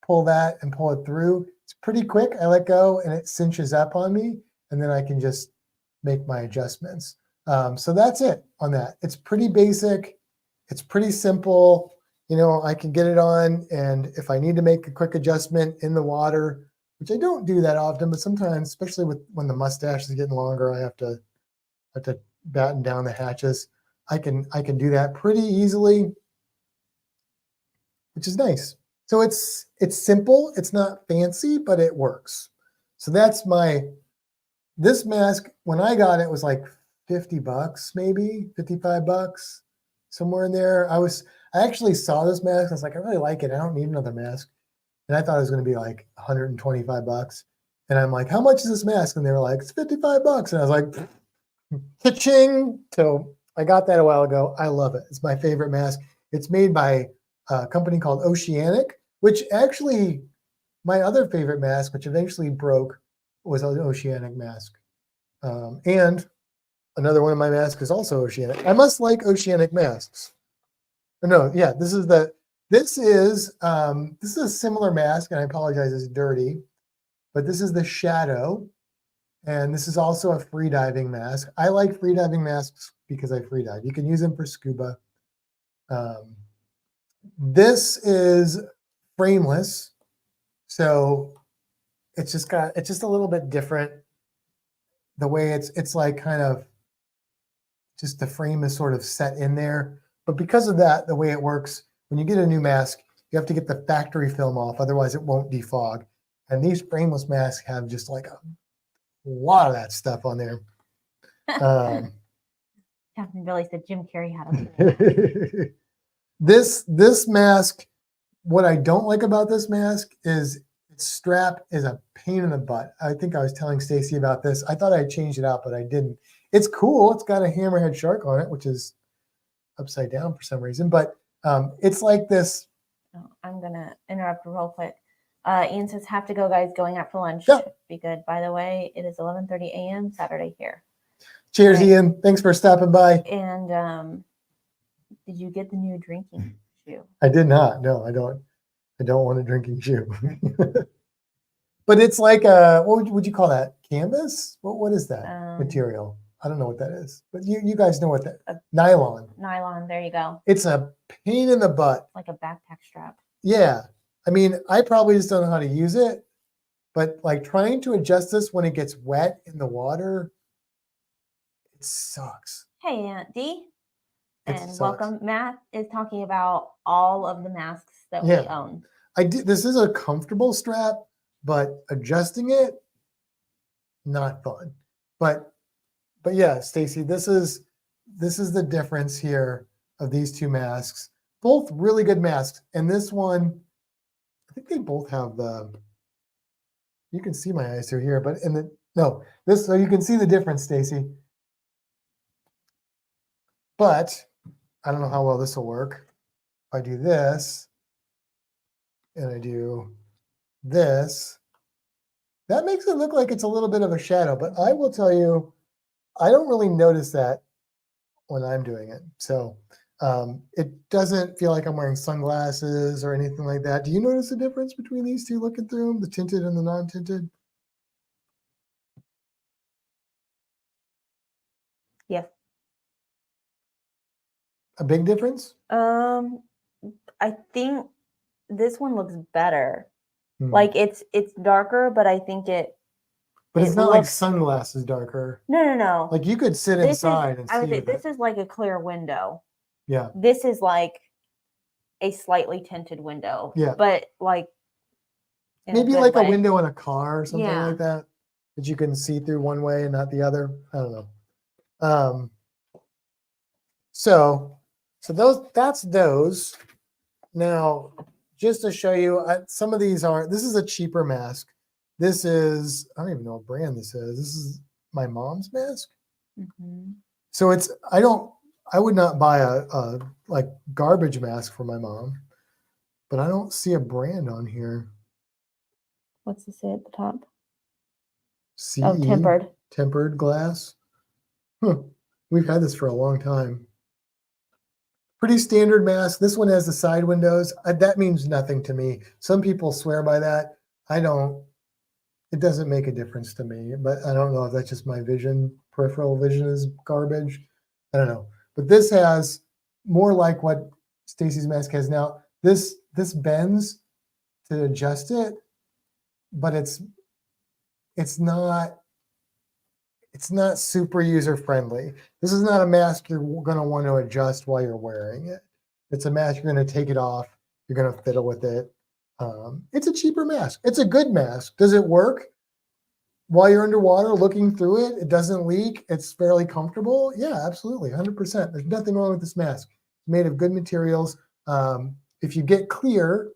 Speaker 2: pull that and pull it through. It's pretty quick. I let go and it cinches up on me, and then I can just make my adjustments. So that's it on that. It's pretty basic. It's pretty simple. You know, I can get it on, and if I need to make a quick adjustment in the water, which I don't do that often, but sometimes, especially when the mustache is getting longer, I have to batten down the hatches. I can do that pretty easily. which is nice. So it's simple. It's not fancy, but it works. So that's this mask. When I got it, was like $50, maybe $55, somewhere in there. I actually saw this mask. I was like, I really like it. I don't need another mask. And I thought it was going to be like $125. And I'm like, how much is this mask? And they were like, it's $55. And I was like, cha-ching. So I got that a while ago. I love it. It's my favorite mask. It's made by a company called Oceanic, which actually my other favorite mask, which eventually broke, was an Oceanic mask. And another one of my masks is also Oceanic. I must like Oceanic masks. No, yeah, this is a similar mask, and I apologize, it's dirty, but this is the Shadow, and this is also a free diving mask. I like free diving masks because I free dive. You can use them for scuba. This is frameless, so it's just a little bit different. The way it's like kind of just the frame is sort of set in there. But because of that, the way it works, when you get a new mask, you have to get the factory film off, otherwise it won't defog. And these frameless masks have just like a lot of that stuff on there.
Speaker 1: Captain Billy said Jim Carrey had a
Speaker 2: This mask, what I don't like about this mask is its strap is a pain in the butt. I think I was telling Stacy about this. I thought I changed it out, but I didn't. It's cool. It's got a hammerhead shark on it, which is upside down for some reason, but it's like this.
Speaker 1: Oh, I'm gonna interrupt real quick. Ian says, have to go, guys, going out for lunch.
Speaker 2: Yeah.
Speaker 1: Be good. By the way, it is 11:30 a.m. Saturday here.
Speaker 2: Cheers, right. Ian. Thanks for stopping by.
Speaker 1: And did you get the new drinking shoe?
Speaker 2: I did not. No, I don't want a drinking shoe. But it's like what would you call that? Canvas? What is that material? I don't know what that is, but you guys know what that nylon.
Speaker 1: Nylon, there you go.
Speaker 2: It's a pain in the butt.
Speaker 1: Like a backpack strap.
Speaker 2: Yeah. I mean, I probably just don't know how to use it, but like trying to adjust this when it gets wet in the water, it sucks.
Speaker 1: Hey, Aunt D. And welcome. Matt is talking about all of the masks that we own.
Speaker 2: This is a comfortable strap, but adjusting it, not fun. But yeah, Stacy, this is the difference here of these two masks. Both really good masks. And this one, I think they both have you can see my eyes through here, but so you can see the difference, Stacy. But I don't know how well this will work. If I do this and I do this, that makes it look like it's a little bit of a shadow, but I will tell you, I don't really notice that when I'm doing it. So it doesn't feel like I'm wearing sunglasses or anything like that. Do you notice the difference between these two looking through them, the tinted and the non-tinted?
Speaker 1: Yes.
Speaker 2: A big difference?
Speaker 1: I think this one looks better. Like it's darker, but I think it.
Speaker 2: But it's not like sunglasses darker.
Speaker 1: No.
Speaker 2: Like you could sit inside and see.
Speaker 1: I would say this is like a clear window.
Speaker 2: Yeah.
Speaker 1: This is like a slightly tinted window.
Speaker 2: Yeah.
Speaker 1: But like.
Speaker 2: Maybe like a window in a car or something like that you can see through one way and not the other. I don't know. So that's those. Now, just to show you, some of these this is a cheaper mask. This is, I don't even know what brand this is. This is my mom's mask.
Speaker 1: Mm-hmm.
Speaker 2: So I would not buy a like garbage mask for my mom, but I don't see a brand on here.
Speaker 1: What's it say at the top?
Speaker 2: CE,
Speaker 1: tempered.
Speaker 2: Tempered glass. We've had this for a long time. Pretty standard mask. This one has the side windows. That means nothing to me. Some people swear by that. I don't. It doesn't make a difference to me, but I don't know if that's just my vision. Peripheral vision is garbage. I don't know. But this has more like what Stacy's mask has now. This bends to adjust it, but it's not super user friendly. This is not a mask you're going to want to adjust while you're wearing it. It's a mask you're going to take it off. you're going to fiddle with it. It's a cheaper mask. It's a good mask. Does it work while you're underwater looking through it? It doesn't leak. It's fairly comfortable. Yeah, absolutely. 100%. There's nothing wrong with this mask. It's made of good materials. If you get clear,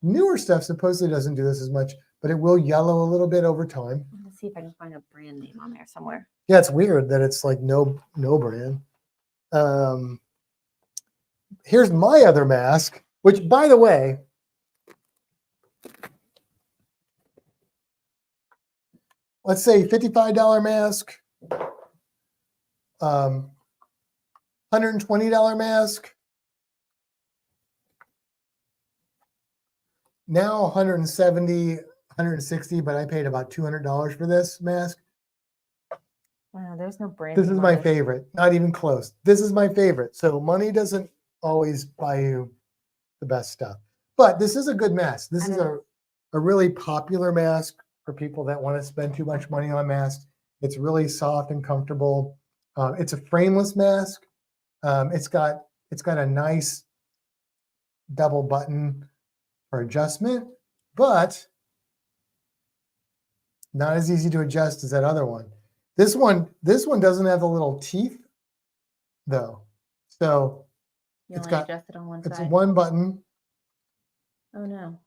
Speaker 2: newer stuff supposedly doesn't do this as much, but it will yellow a little bit over time.
Speaker 1: Let's see if I can find a brand name on there somewhere.
Speaker 2: Yeah, it's weird that it's like no brand. Here's my other mask, which, by the way, let's say $55 mask, $120 mask, now 170, 160, but I paid about $200 for this mask.
Speaker 1: Wow, there's no brand.
Speaker 2: This is my favorite. Not even close. This is my favorite. So money doesn't always buy you the best stuff. But this is a good mask. This is a really popular mask for people that want to spend too much money on masks. It's really soft and comfortable. It's a frameless mask. It's got a nice double button for adjustment, but not as easy to adjust as that other one. This one doesn't have the little teeth though. So
Speaker 1: you
Speaker 2: it's
Speaker 1: only
Speaker 2: got
Speaker 1: adjust it on one
Speaker 2: it's
Speaker 1: side.
Speaker 2: one button.
Speaker 1: Oh no.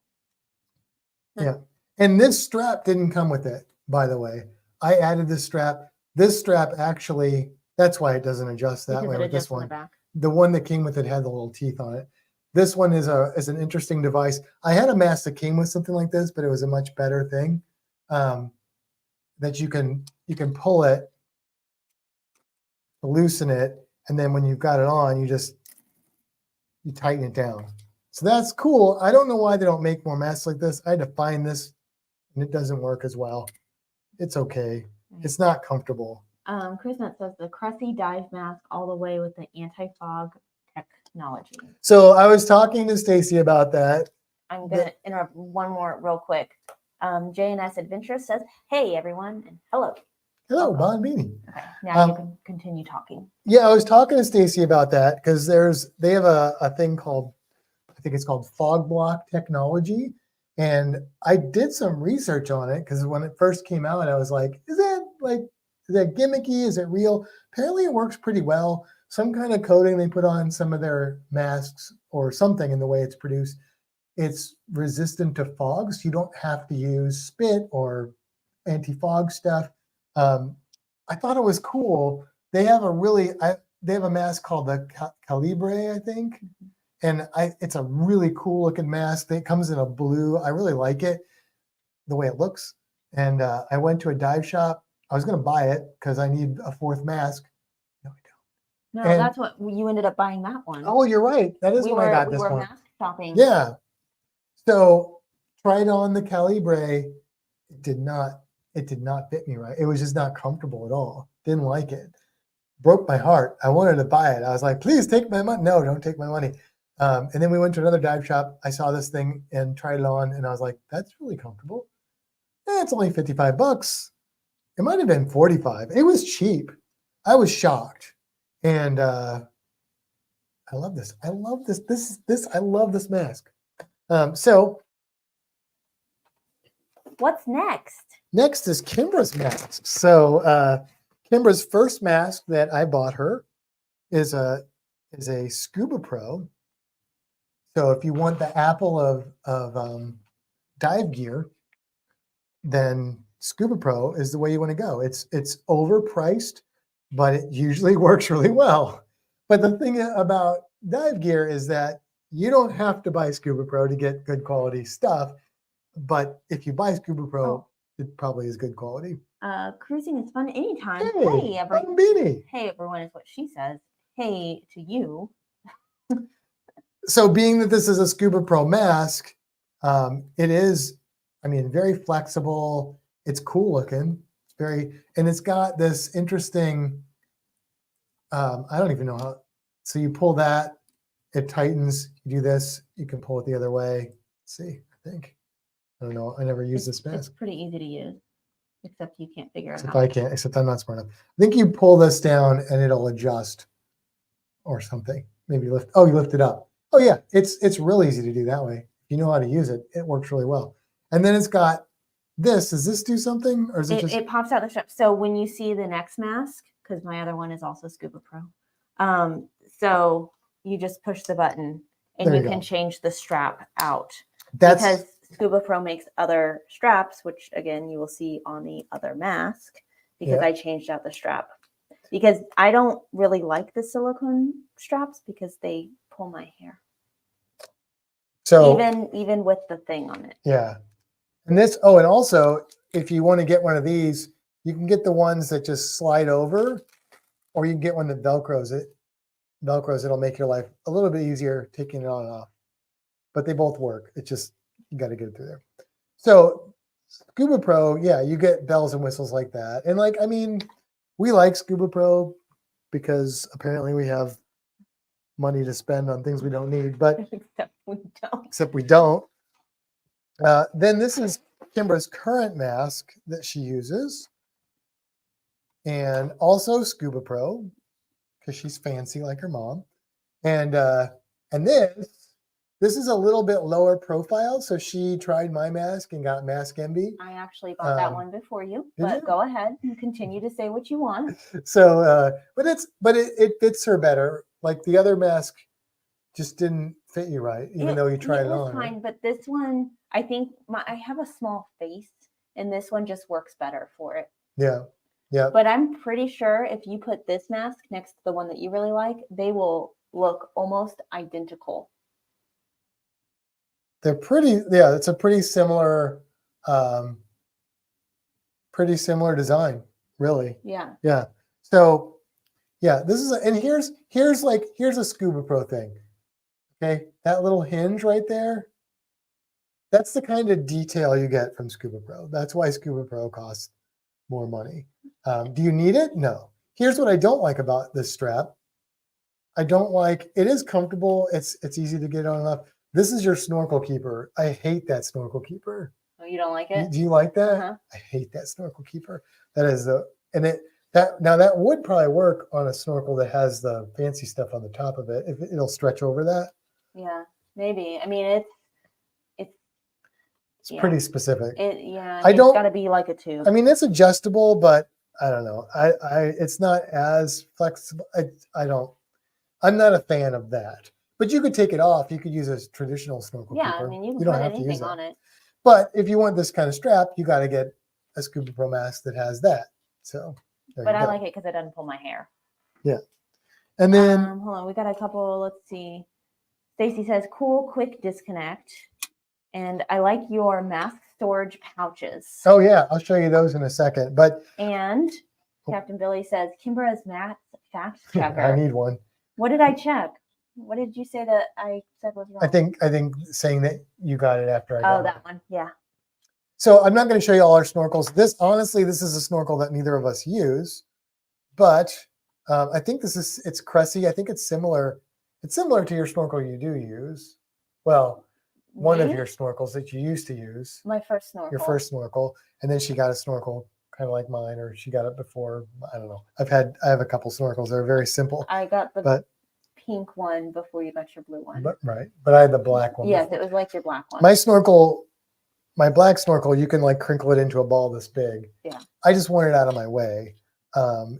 Speaker 2: Yeah. And this strap didn't come with it, by the way. I added this strap. This strap actually, that's why it doesn't adjust that way with this one. The one that came with it had the little teeth on it. This one is an interesting device. I had a mask that came with something like this, but it was a much better thing. That you can pull it, loosen it, and then when you've got it on, you tighten it down. So that's cool. I don't know why they don't make more masks like this. I had to find this, and it doesn't work as well. It's okay. It's not comfortable.
Speaker 1: Christmas says the Cressy dive mask all the way with the anti-fog technology.
Speaker 2: So I was talking to Stacy about that.
Speaker 1: I'm going to interrupt one more real quick. JNS Adventure says, hey, everyone, and hello.
Speaker 2: Hello, Bon Beanie.
Speaker 1: Okay, now you can continue talking.
Speaker 2: Yeah, I was talking to Stacy about that because they have a thing called, I think it's called fog block technology. And I did some research on it because when it first came out, I was like, is that gimmicky? Is it real? Apparently it works pretty well. Some kind of coating they put on some of their masks or something in the way it's produced. It's resistant to fog, so you don't have to use spit or anti-fog stuff. I thought it was cool. They have a mask called the Calibre, I think. And it's a really cool looking mask. It comes in a blue. I really like it, the way it looks. And I went to a dive shop. I was going to buy it because I need a fourth mask. No, I don't.
Speaker 1: No, that's what you ended up buying that one.
Speaker 2: Oh, you're right. That is when I got this one. We were
Speaker 1: mask shopping.
Speaker 2: Yeah. So tried on the Calibre. It did not fit me right. It was just not comfortable at all. Didn't like it. Broke my heart. I wanted to buy it. I was like, please take my money. No, don't take my money. And then we went to another dive shop. I saw this thing and tried it on, and I was like, that's really comfortable. It's only $55. It might have been $45. It was cheap. I was shocked. And I love this. I love this. I love this mask. So
Speaker 1: what's next?
Speaker 2: Next is Kimbra's mask. So Kimbra's first mask that I bought her is a Scuba Pro. So if you want the Apple of dive gear, then Scuba Pro is the way you want to go. It's overpriced, but it usually works really well. But the thing about dive gear is that you don't have to buy Scuba Pro to get good quality stuff. But if you buy Scuba Pro, it probably is good quality.
Speaker 1: Cruising is fun anytime.
Speaker 2: Hey everyone. Beanie.
Speaker 1: Hey, everyone is what she says. Hey to you.
Speaker 2: So being that this is a Scuba Pro mask, it is, very flexible. It's cool looking. And it's got this interesting, I don't even know how. So you pull that, it tightens. You do this, you can pull it the other way. Let's see, I think. I don't know. I never used this mask.
Speaker 1: It's pretty easy to use, except you can't figure out
Speaker 2: how. Except I'm not smart enough. I think you pull this down and it'll adjust or something. Maybe you lift it up. Oh yeah, it's real easy to do that way. If you know how to use it, it works really well. And then it's got this. Does this do something, or is it just?
Speaker 1: It pops out the strap. So when you see the next mask, because my other one is also Scuba Pro, so you just push the button and
Speaker 2: There
Speaker 1: you
Speaker 2: you
Speaker 1: can
Speaker 2: go.
Speaker 1: change the strap out.
Speaker 2: That's
Speaker 1: Because Scuba Pro makes other straps, which again you will see on the other mask, because
Speaker 2: Yeah.
Speaker 1: I changed out the strap. Because I don't really like the silicone straps because they pull my hair.
Speaker 2: so
Speaker 1: Even with the thing on it.
Speaker 2: yeah. And this, oh, and also if you want to get one of these, you can get the ones that just slide over, or you can get one that Velcros it. Velcros, it'll make your life a little bit easier taking it on and off. But they both work. It's just you got to get it through there. So Scuba Pro, yeah, you get bells and whistles like that. And like, I mean, we like Scuba Pro because apparently we have money to spend on things we don't need, but
Speaker 1: Except we don't.
Speaker 2: Then this is Kimbra's current mask that she uses, and also Scuba Pro because she's fancy like her mom. And this is a little bit lower profile, so she tried my mask and got mask envy.
Speaker 1: I actually bought that one before you,
Speaker 2: did
Speaker 1: but
Speaker 2: you?
Speaker 1: go ahead and continue to say what you want.
Speaker 2: So, but it fits her better. Like the other mask just didn't fit you right, even though you tried it
Speaker 1: was
Speaker 2: on.
Speaker 1: fine,
Speaker 2: Right?
Speaker 1: but this one, I think I have a small face, and this one just works better for it.
Speaker 2: Yeah, yeah.
Speaker 1: But I'm pretty sure if you put this mask next to the one that you really like, they will look almost identical.
Speaker 2: They're pretty, yeah, it's a pretty similar design, really.
Speaker 1: Yeah.
Speaker 2: Yeah. So yeah, this is and here's a Scuba Pro thing. Okay, that little hinge right there, that's the kind of detail you get from Scuba Pro. That's why Scuba Pro costs more money. Do you need it? No. Here's what I don't like about this strap. I don't like, it is comfortable. It's easy to get on and off. This is your snorkel keeper. I hate that snorkel keeper.
Speaker 1: Oh, you don't like it?
Speaker 2: Do you like that?
Speaker 1: Uh-huh.
Speaker 2: I hate that snorkel keeper. That is that would probably work on a snorkel that has the fancy stuff on the top of it. If it'll stretch over that.
Speaker 1: Yeah, maybe. I mean, it's
Speaker 2: pretty specific.
Speaker 1: It's got to be like a tube.
Speaker 2: I mean, it's adjustable, but I don't know. It's not as flexible. I'm not a fan of that. But you could take it off. You could use a traditional snorkel keeper.
Speaker 1: Yeah, I mean, you can
Speaker 2: don't
Speaker 1: put
Speaker 2: have to use
Speaker 1: anything
Speaker 2: that.
Speaker 1: on it.
Speaker 2: But if you want this kind of strap, you got to get a Scuba Pro mask that has that. So,
Speaker 1: but I like it because it doesn't pull my hair.
Speaker 2: Yeah. And then
Speaker 1: hold on, we got a couple. Let's see. Stacy says, "Cool, quick disconnect," and I like your mask storage pouches.
Speaker 2: Oh yeah, I'll show you those in a second. But
Speaker 1: Captain Billy says, "Kimbra's math fact checker."
Speaker 2: I need one.
Speaker 1: What did I check? What did you say that I said was wrong?
Speaker 2: I think saying that you got it after I got it.
Speaker 1: Oh, that one. Yeah.
Speaker 2: So I'm not going to show you all our snorkels. This is a snorkel that neither of us use, but I think it's Cressy. I think it's similar. It's similar to your snorkel you do use. Well, one of your snorkels that you used to use.
Speaker 1: My first snorkel.
Speaker 2: Your first snorkel. And then she got a snorkel kind of like mine, or she got it before. I don't know. I have a couple snorkels. They're very simple.
Speaker 1: I got the pink one before you got your blue one.
Speaker 2: But I had the black one.
Speaker 1: Yes,
Speaker 2: before.
Speaker 1: it was like your black one.
Speaker 2: My black snorkel, you can like crinkle it into a ball this big.
Speaker 1: Yeah.
Speaker 2: I just want it out of my way.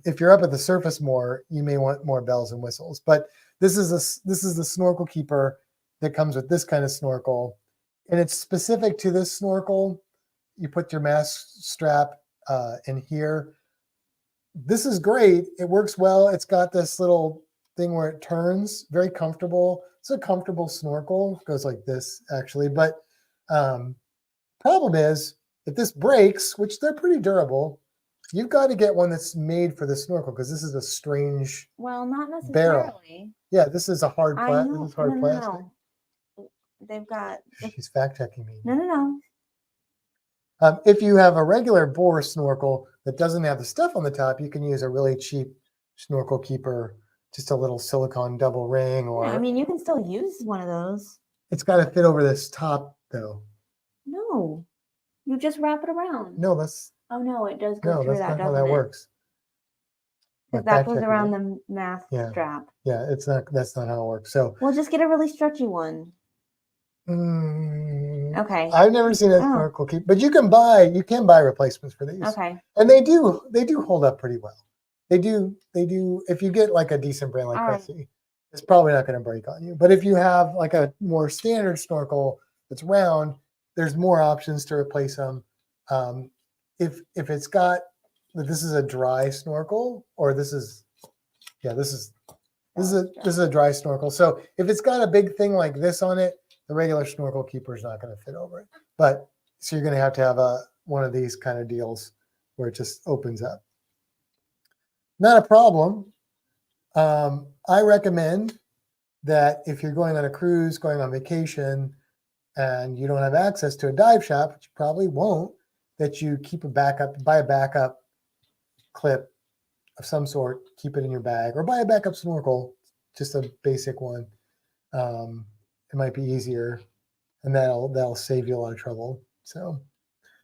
Speaker 2: If you're up at the surface more, you may want more bells and whistles. But this is the snorkel keeper that comes with this kind of snorkel, and it's specific to this snorkel. You put your mask strap in here. This is great. It works well. It's got this little thing where it turns. Very comfortable. It's a comfortable snorkel. It goes like this actually, but problem is if this breaks, which they're pretty durable, you've got to get one that's made for the snorkel because this is a strange
Speaker 1: not necessarily
Speaker 2: barrel. Yeah, this is a hard plastic.
Speaker 1: This is
Speaker 2: hard plastic.
Speaker 1: No. They've got.
Speaker 2: She's fact checking me.
Speaker 1: No.
Speaker 2: If you have a regular bore snorkel that doesn't have the stuff on the top, you can use a really cheap snorkel keeper, just a little silicone double ring. Or
Speaker 1: I mean, you can still use one of those.
Speaker 2: It's got to fit over this top though.
Speaker 1: No, you just wrap it around.
Speaker 2: No, that's.
Speaker 1: Oh no, it does go through that.
Speaker 2: No, that's not how that works.
Speaker 1: Because
Speaker 2: But
Speaker 1: that goes
Speaker 2: check
Speaker 1: around
Speaker 2: again.
Speaker 1: the mask
Speaker 2: Yeah.
Speaker 1: strap.
Speaker 2: Yeah, that's not how it works. So
Speaker 1: Well, just get a really stretchy one. Okay.
Speaker 2: I've never seen a snorkel keep, but you can buy replacements for these.
Speaker 1: Okay.
Speaker 2: And they do hold up pretty well. They do if you get like a decent brand like Cressy, it's probably not going to break on you. But if you have like a more standard snorkel that's round, there's more options to replace them. If it's got, this is a dry snorkel, or this is a dry snorkel. So if it's got a big thing like this on it, the regular snorkel keeper is not going to fit over it. But so you're going to have one of these kind of deals where it just opens up. Not a problem. I recommend that if you're going on a cruise, going on vacation, and you don't have access to a dive shop, which you probably won't, that you keep buy a backup clip of some sort, keep it in your bag, or buy a backup snorkel, just a basic one. It might be easier, and that'll save you a lot of trouble. So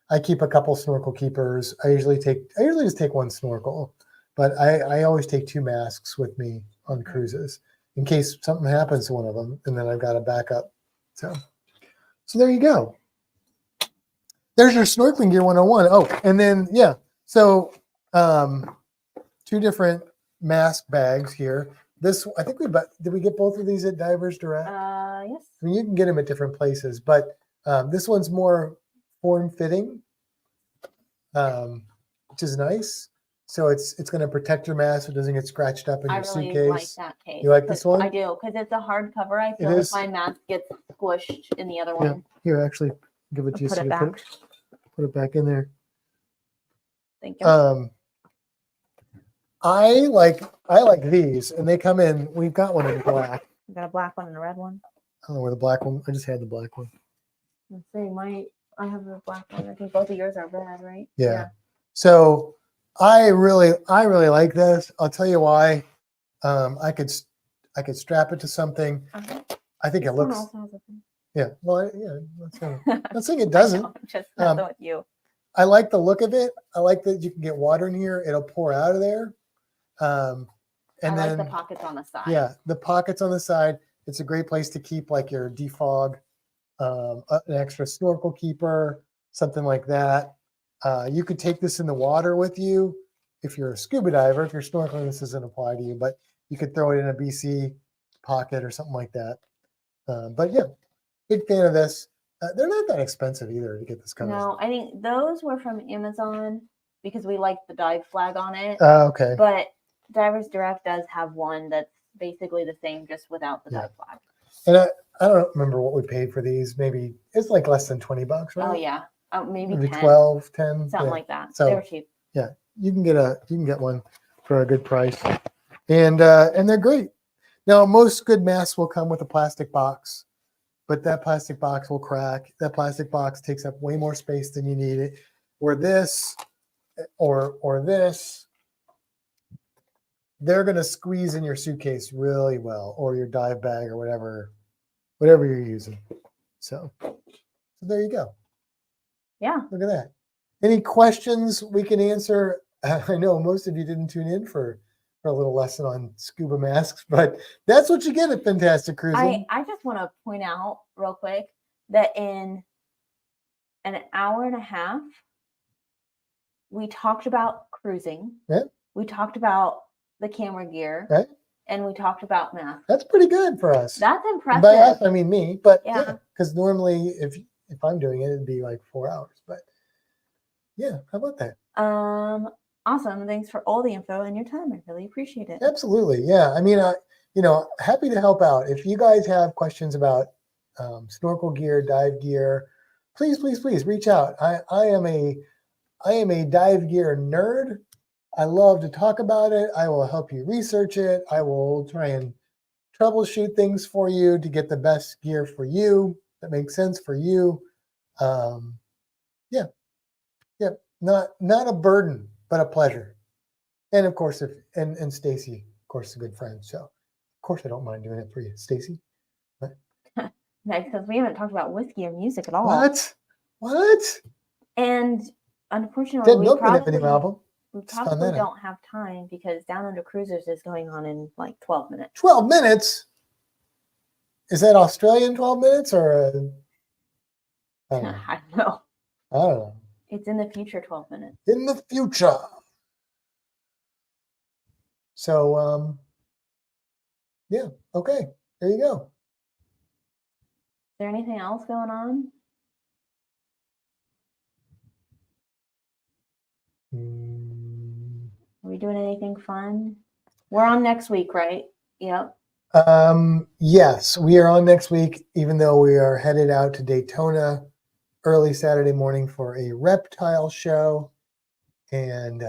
Speaker 2: I keep a couple snorkel keepers. I usually just take one snorkel, but I always take 2 masks with me on cruises in case something happens to one of them, and then I've got a backup. So there you go. There's your snorkeling gear 101. Oh, and then so 2 different mask bags here. This, I think did we get both of these at Divers Direct?
Speaker 1: Yes.
Speaker 2: I mean, you can get them at different places, but this one's more form-fitting, which is nice. So it's going to protect your mask so it doesn't get scratched up in your suitcase.
Speaker 1: I really like that case.
Speaker 2: You like this one?
Speaker 1: I do, because it's a hard cover. I feel like my mask gets squished in the other one.
Speaker 2: Yeah. Here, actually, give it to you.
Speaker 1: Put it back.
Speaker 2: Put it back in there.
Speaker 1: Thank you.
Speaker 2: I like these, and they come in. We've got one in black.
Speaker 1: You got a black one and a red one.
Speaker 2: I don't know where the black one. I just had the black one.
Speaker 1: Let's see. I have the black one. I think both of yours are red, right?
Speaker 2: Yeah. So I really like this. I'll tell you why. I could strap it to something. I think it looks. Yeah. Well, yeah. Let's saying it doesn't.
Speaker 1: Just messing with you.
Speaker 2: I like the look of it. I like that you can get water in here. It'll pour out of there. And
Speaker 1: I
Speaker 2: then
Speaker 1: like the pockets on the side.
Speaker 2: Yeah, the pockets on the side. It's a great place to keep like your defog, an extra snorkel keeper, something like that. You could take this in the water with you if you're a scuba diver. If you're snorkeling, this doesn't apply to you, but you could throw it in a BC pocket or something like that. But yeah, big fan of this. They're not that expensive either to get this kind of stuff.
Speaker 1: No, I think those were from Amazon because we liked the dive flag on it.
Speaker 2: Okay.
Speaker 1: But Divers Direct does have one that's basically the same, just without the dive flag.
Speaker 2: And I don't remember what we paid for these. Maybe it's like less than $20, right?
Speaker 1: Oh yeah, maybe 10.
Speaker 2: 12, 10,
Speaker 1: something like that.
Speaker 2: So
Speaker 1: they were cheap.
Speaker 2: Yeah, you can get one for a good price, and they're great. Now most good masks will come with a plastic box, but that plastic box will crack. That plastic box takes up way more space than you need it. Or this, or this, they're going to squeeze in your suitcase really well, or your dive bag, or whatever you're using. So there you go.
Speaker 1: Yeah.
Speaker 2: Look at that. Any questions we can answer? I know most of you didn't tune in for a little lesson on scuba masks, but that's what you get at Fantastic Cruising.
Speaker 1: I just want to point out real quick that in an hour and a half, we talked about cruising.
Speaker 2: Yeah.
Speaker 1: We talked about the camera gear.
Speaker 2: Right.
Speaker 1: And we talked about masks.
Speaker 2: That's pretty good for us.
Speaker 1: That's impressive.
Speaker 2: By us, I mean me, but
Speaker 1: yeah,
Speaker 2: because normally if I'm doing it, it'd be like 4 hours. But yeah, how about that?
Speaker 1: Awesome. Thanks for all the info and your time. I really appreciate it.
Speaker 2: Absolutely. Yeah. I mean, happy to help out. If you guys have questions about snorkel gear, dive gear, please reach out. I am a dive gear nerd. I love to talk about it. I will help you research it. I will try and troubleshoot things for you to get the best gear for you that makes sense for you. Not a burden, but a pleasure. And of course, and Stacy, of course, is a good friend. So of course I don't mind doing it for you, Stacy.
Speaker 1: Nice, because we haven't talked about whiskey or music at all.
Speaker 2: What?
Speaker 1: And unfortunately,
Speaker 2: Dead Milkman have a new album.
Speaker 1: we
Speaker 2: Let's find
Speaker 1: probably
Speaker 2: that out.
Speaker 1: don't have time because Down Under Cruisers is going on in like 12 minutes.
Speaker 2: 12 minutes? Is that Australian 12 minutes or I don't know.
Speaker 1: I don't know.
Speaker 2: I don't know.
Speaker 1: It's in the future 12 minutes.
Speaker 2: In the future. So, yeah, okay. There you go.
Speaker 1: Is there anything else going on? Are we doing anything fun? We're on next week, right? Yep.
Speaker 2: Yes, we are on next week, even though we are headed out to Daytona early Saturday morning for a reptile show. And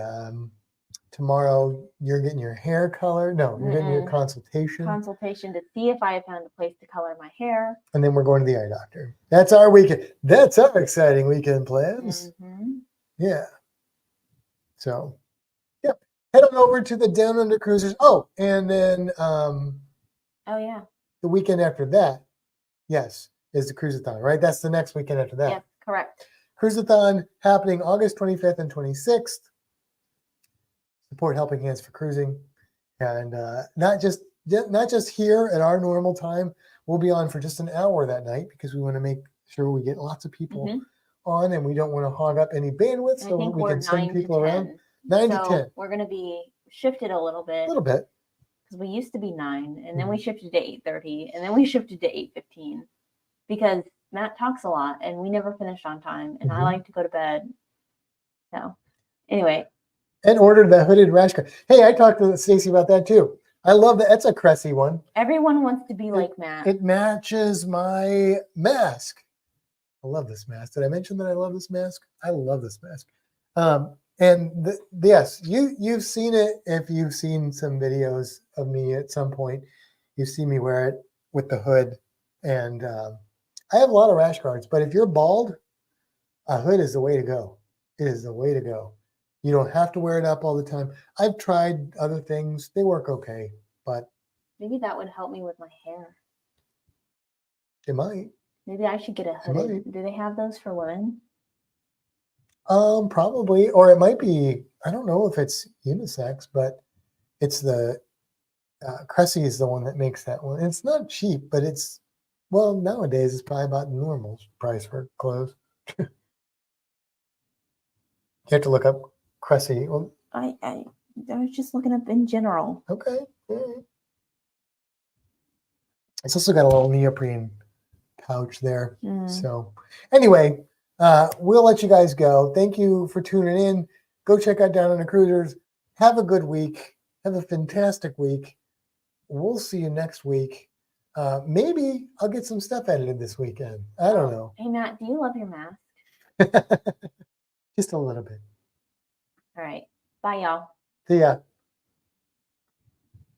Speaker 2: tomorrow you're getting your hair colored. No, you're getting your consultation.
Speaker 1: Consultation to see if I have found a place to color my hair.
Speaker 2: And then we're going to the eye doctor. That's our weekend. That's our exciting weekend plans. Yeah. So, yep. Head on over to the Down Under Cruisers. Oh, and then
Speaker 1: oh yeah,
Speaker 2: the weekend after that, yes, is the Cruisathon, right? That's the next weekend after that.
Speaker 1: Yes, correct.
Speaker 2: Cruisathon happening August 25th and 26th. Support Helping Hands for Cruising. And not just here at our normal time. We'll be on for just an hour that night because we want to make sure we get lots of people on, and we don't want to hog up any bandwidth, so we can send people around. 9 to 10.
Speaker 1: We're going to be shifted a little bit.
Speaker 2: A little bit.
Speaker 1: Because we used to be 9, and then we shifted to 8:30, and then we shifted to 8:15 because Matt talks a lot, and we never finish on time, and I like to go to bed. So, anyway.
Speaker 2: And ordered the hooded rash guard. Hey, I talked to Stacy about that too. I love that. That's a Cressy one.
Speaker 1: Everyone wants to be like Matt.
Speaker 2: It matches my mask. I love this mask. Did I mention that I love this mask? I love this mask. And yes, you've seen it. If you've seen some videos of me at some point, you've seen me wear it with the hood. And I have a lot of rash guards, but if you're bald, a hood is the way to go. It is the way to go. You don't have to wear it up all the time. I've tried other things. They work okay, but
Speaker 1: maybe that would help me with my hair.
Speaker 2: It might.
Speaker 1: Maybe I should get a hooded. Do they have those for women?
Speaker 2: Probably, or it might be. I don't know if it's unisex, but it's the Cressy is the one that makes that one. It's not cheap, but it's nowadays it's probably about the normal price for clothes. You have to look up Cressy. Well,
Speaker 1: I was just looking up in general.
Speaker 2: Okay. It's also got a little neoprene pouch there. So anyway, we'll let you guys go. Thank you for tuning in. Go check out Down Under Cruisers. Have a good week. Have a fantastic week. We'll see you next week. Maybe I'll get some stuff edited this weekend. I don't know.
Speaker 1: Hey, Matt, do you love your mask?
Speaker 2: Just a little bit.
Speaker 1: All right. Bye, y'all.
Speaker 2: See ya.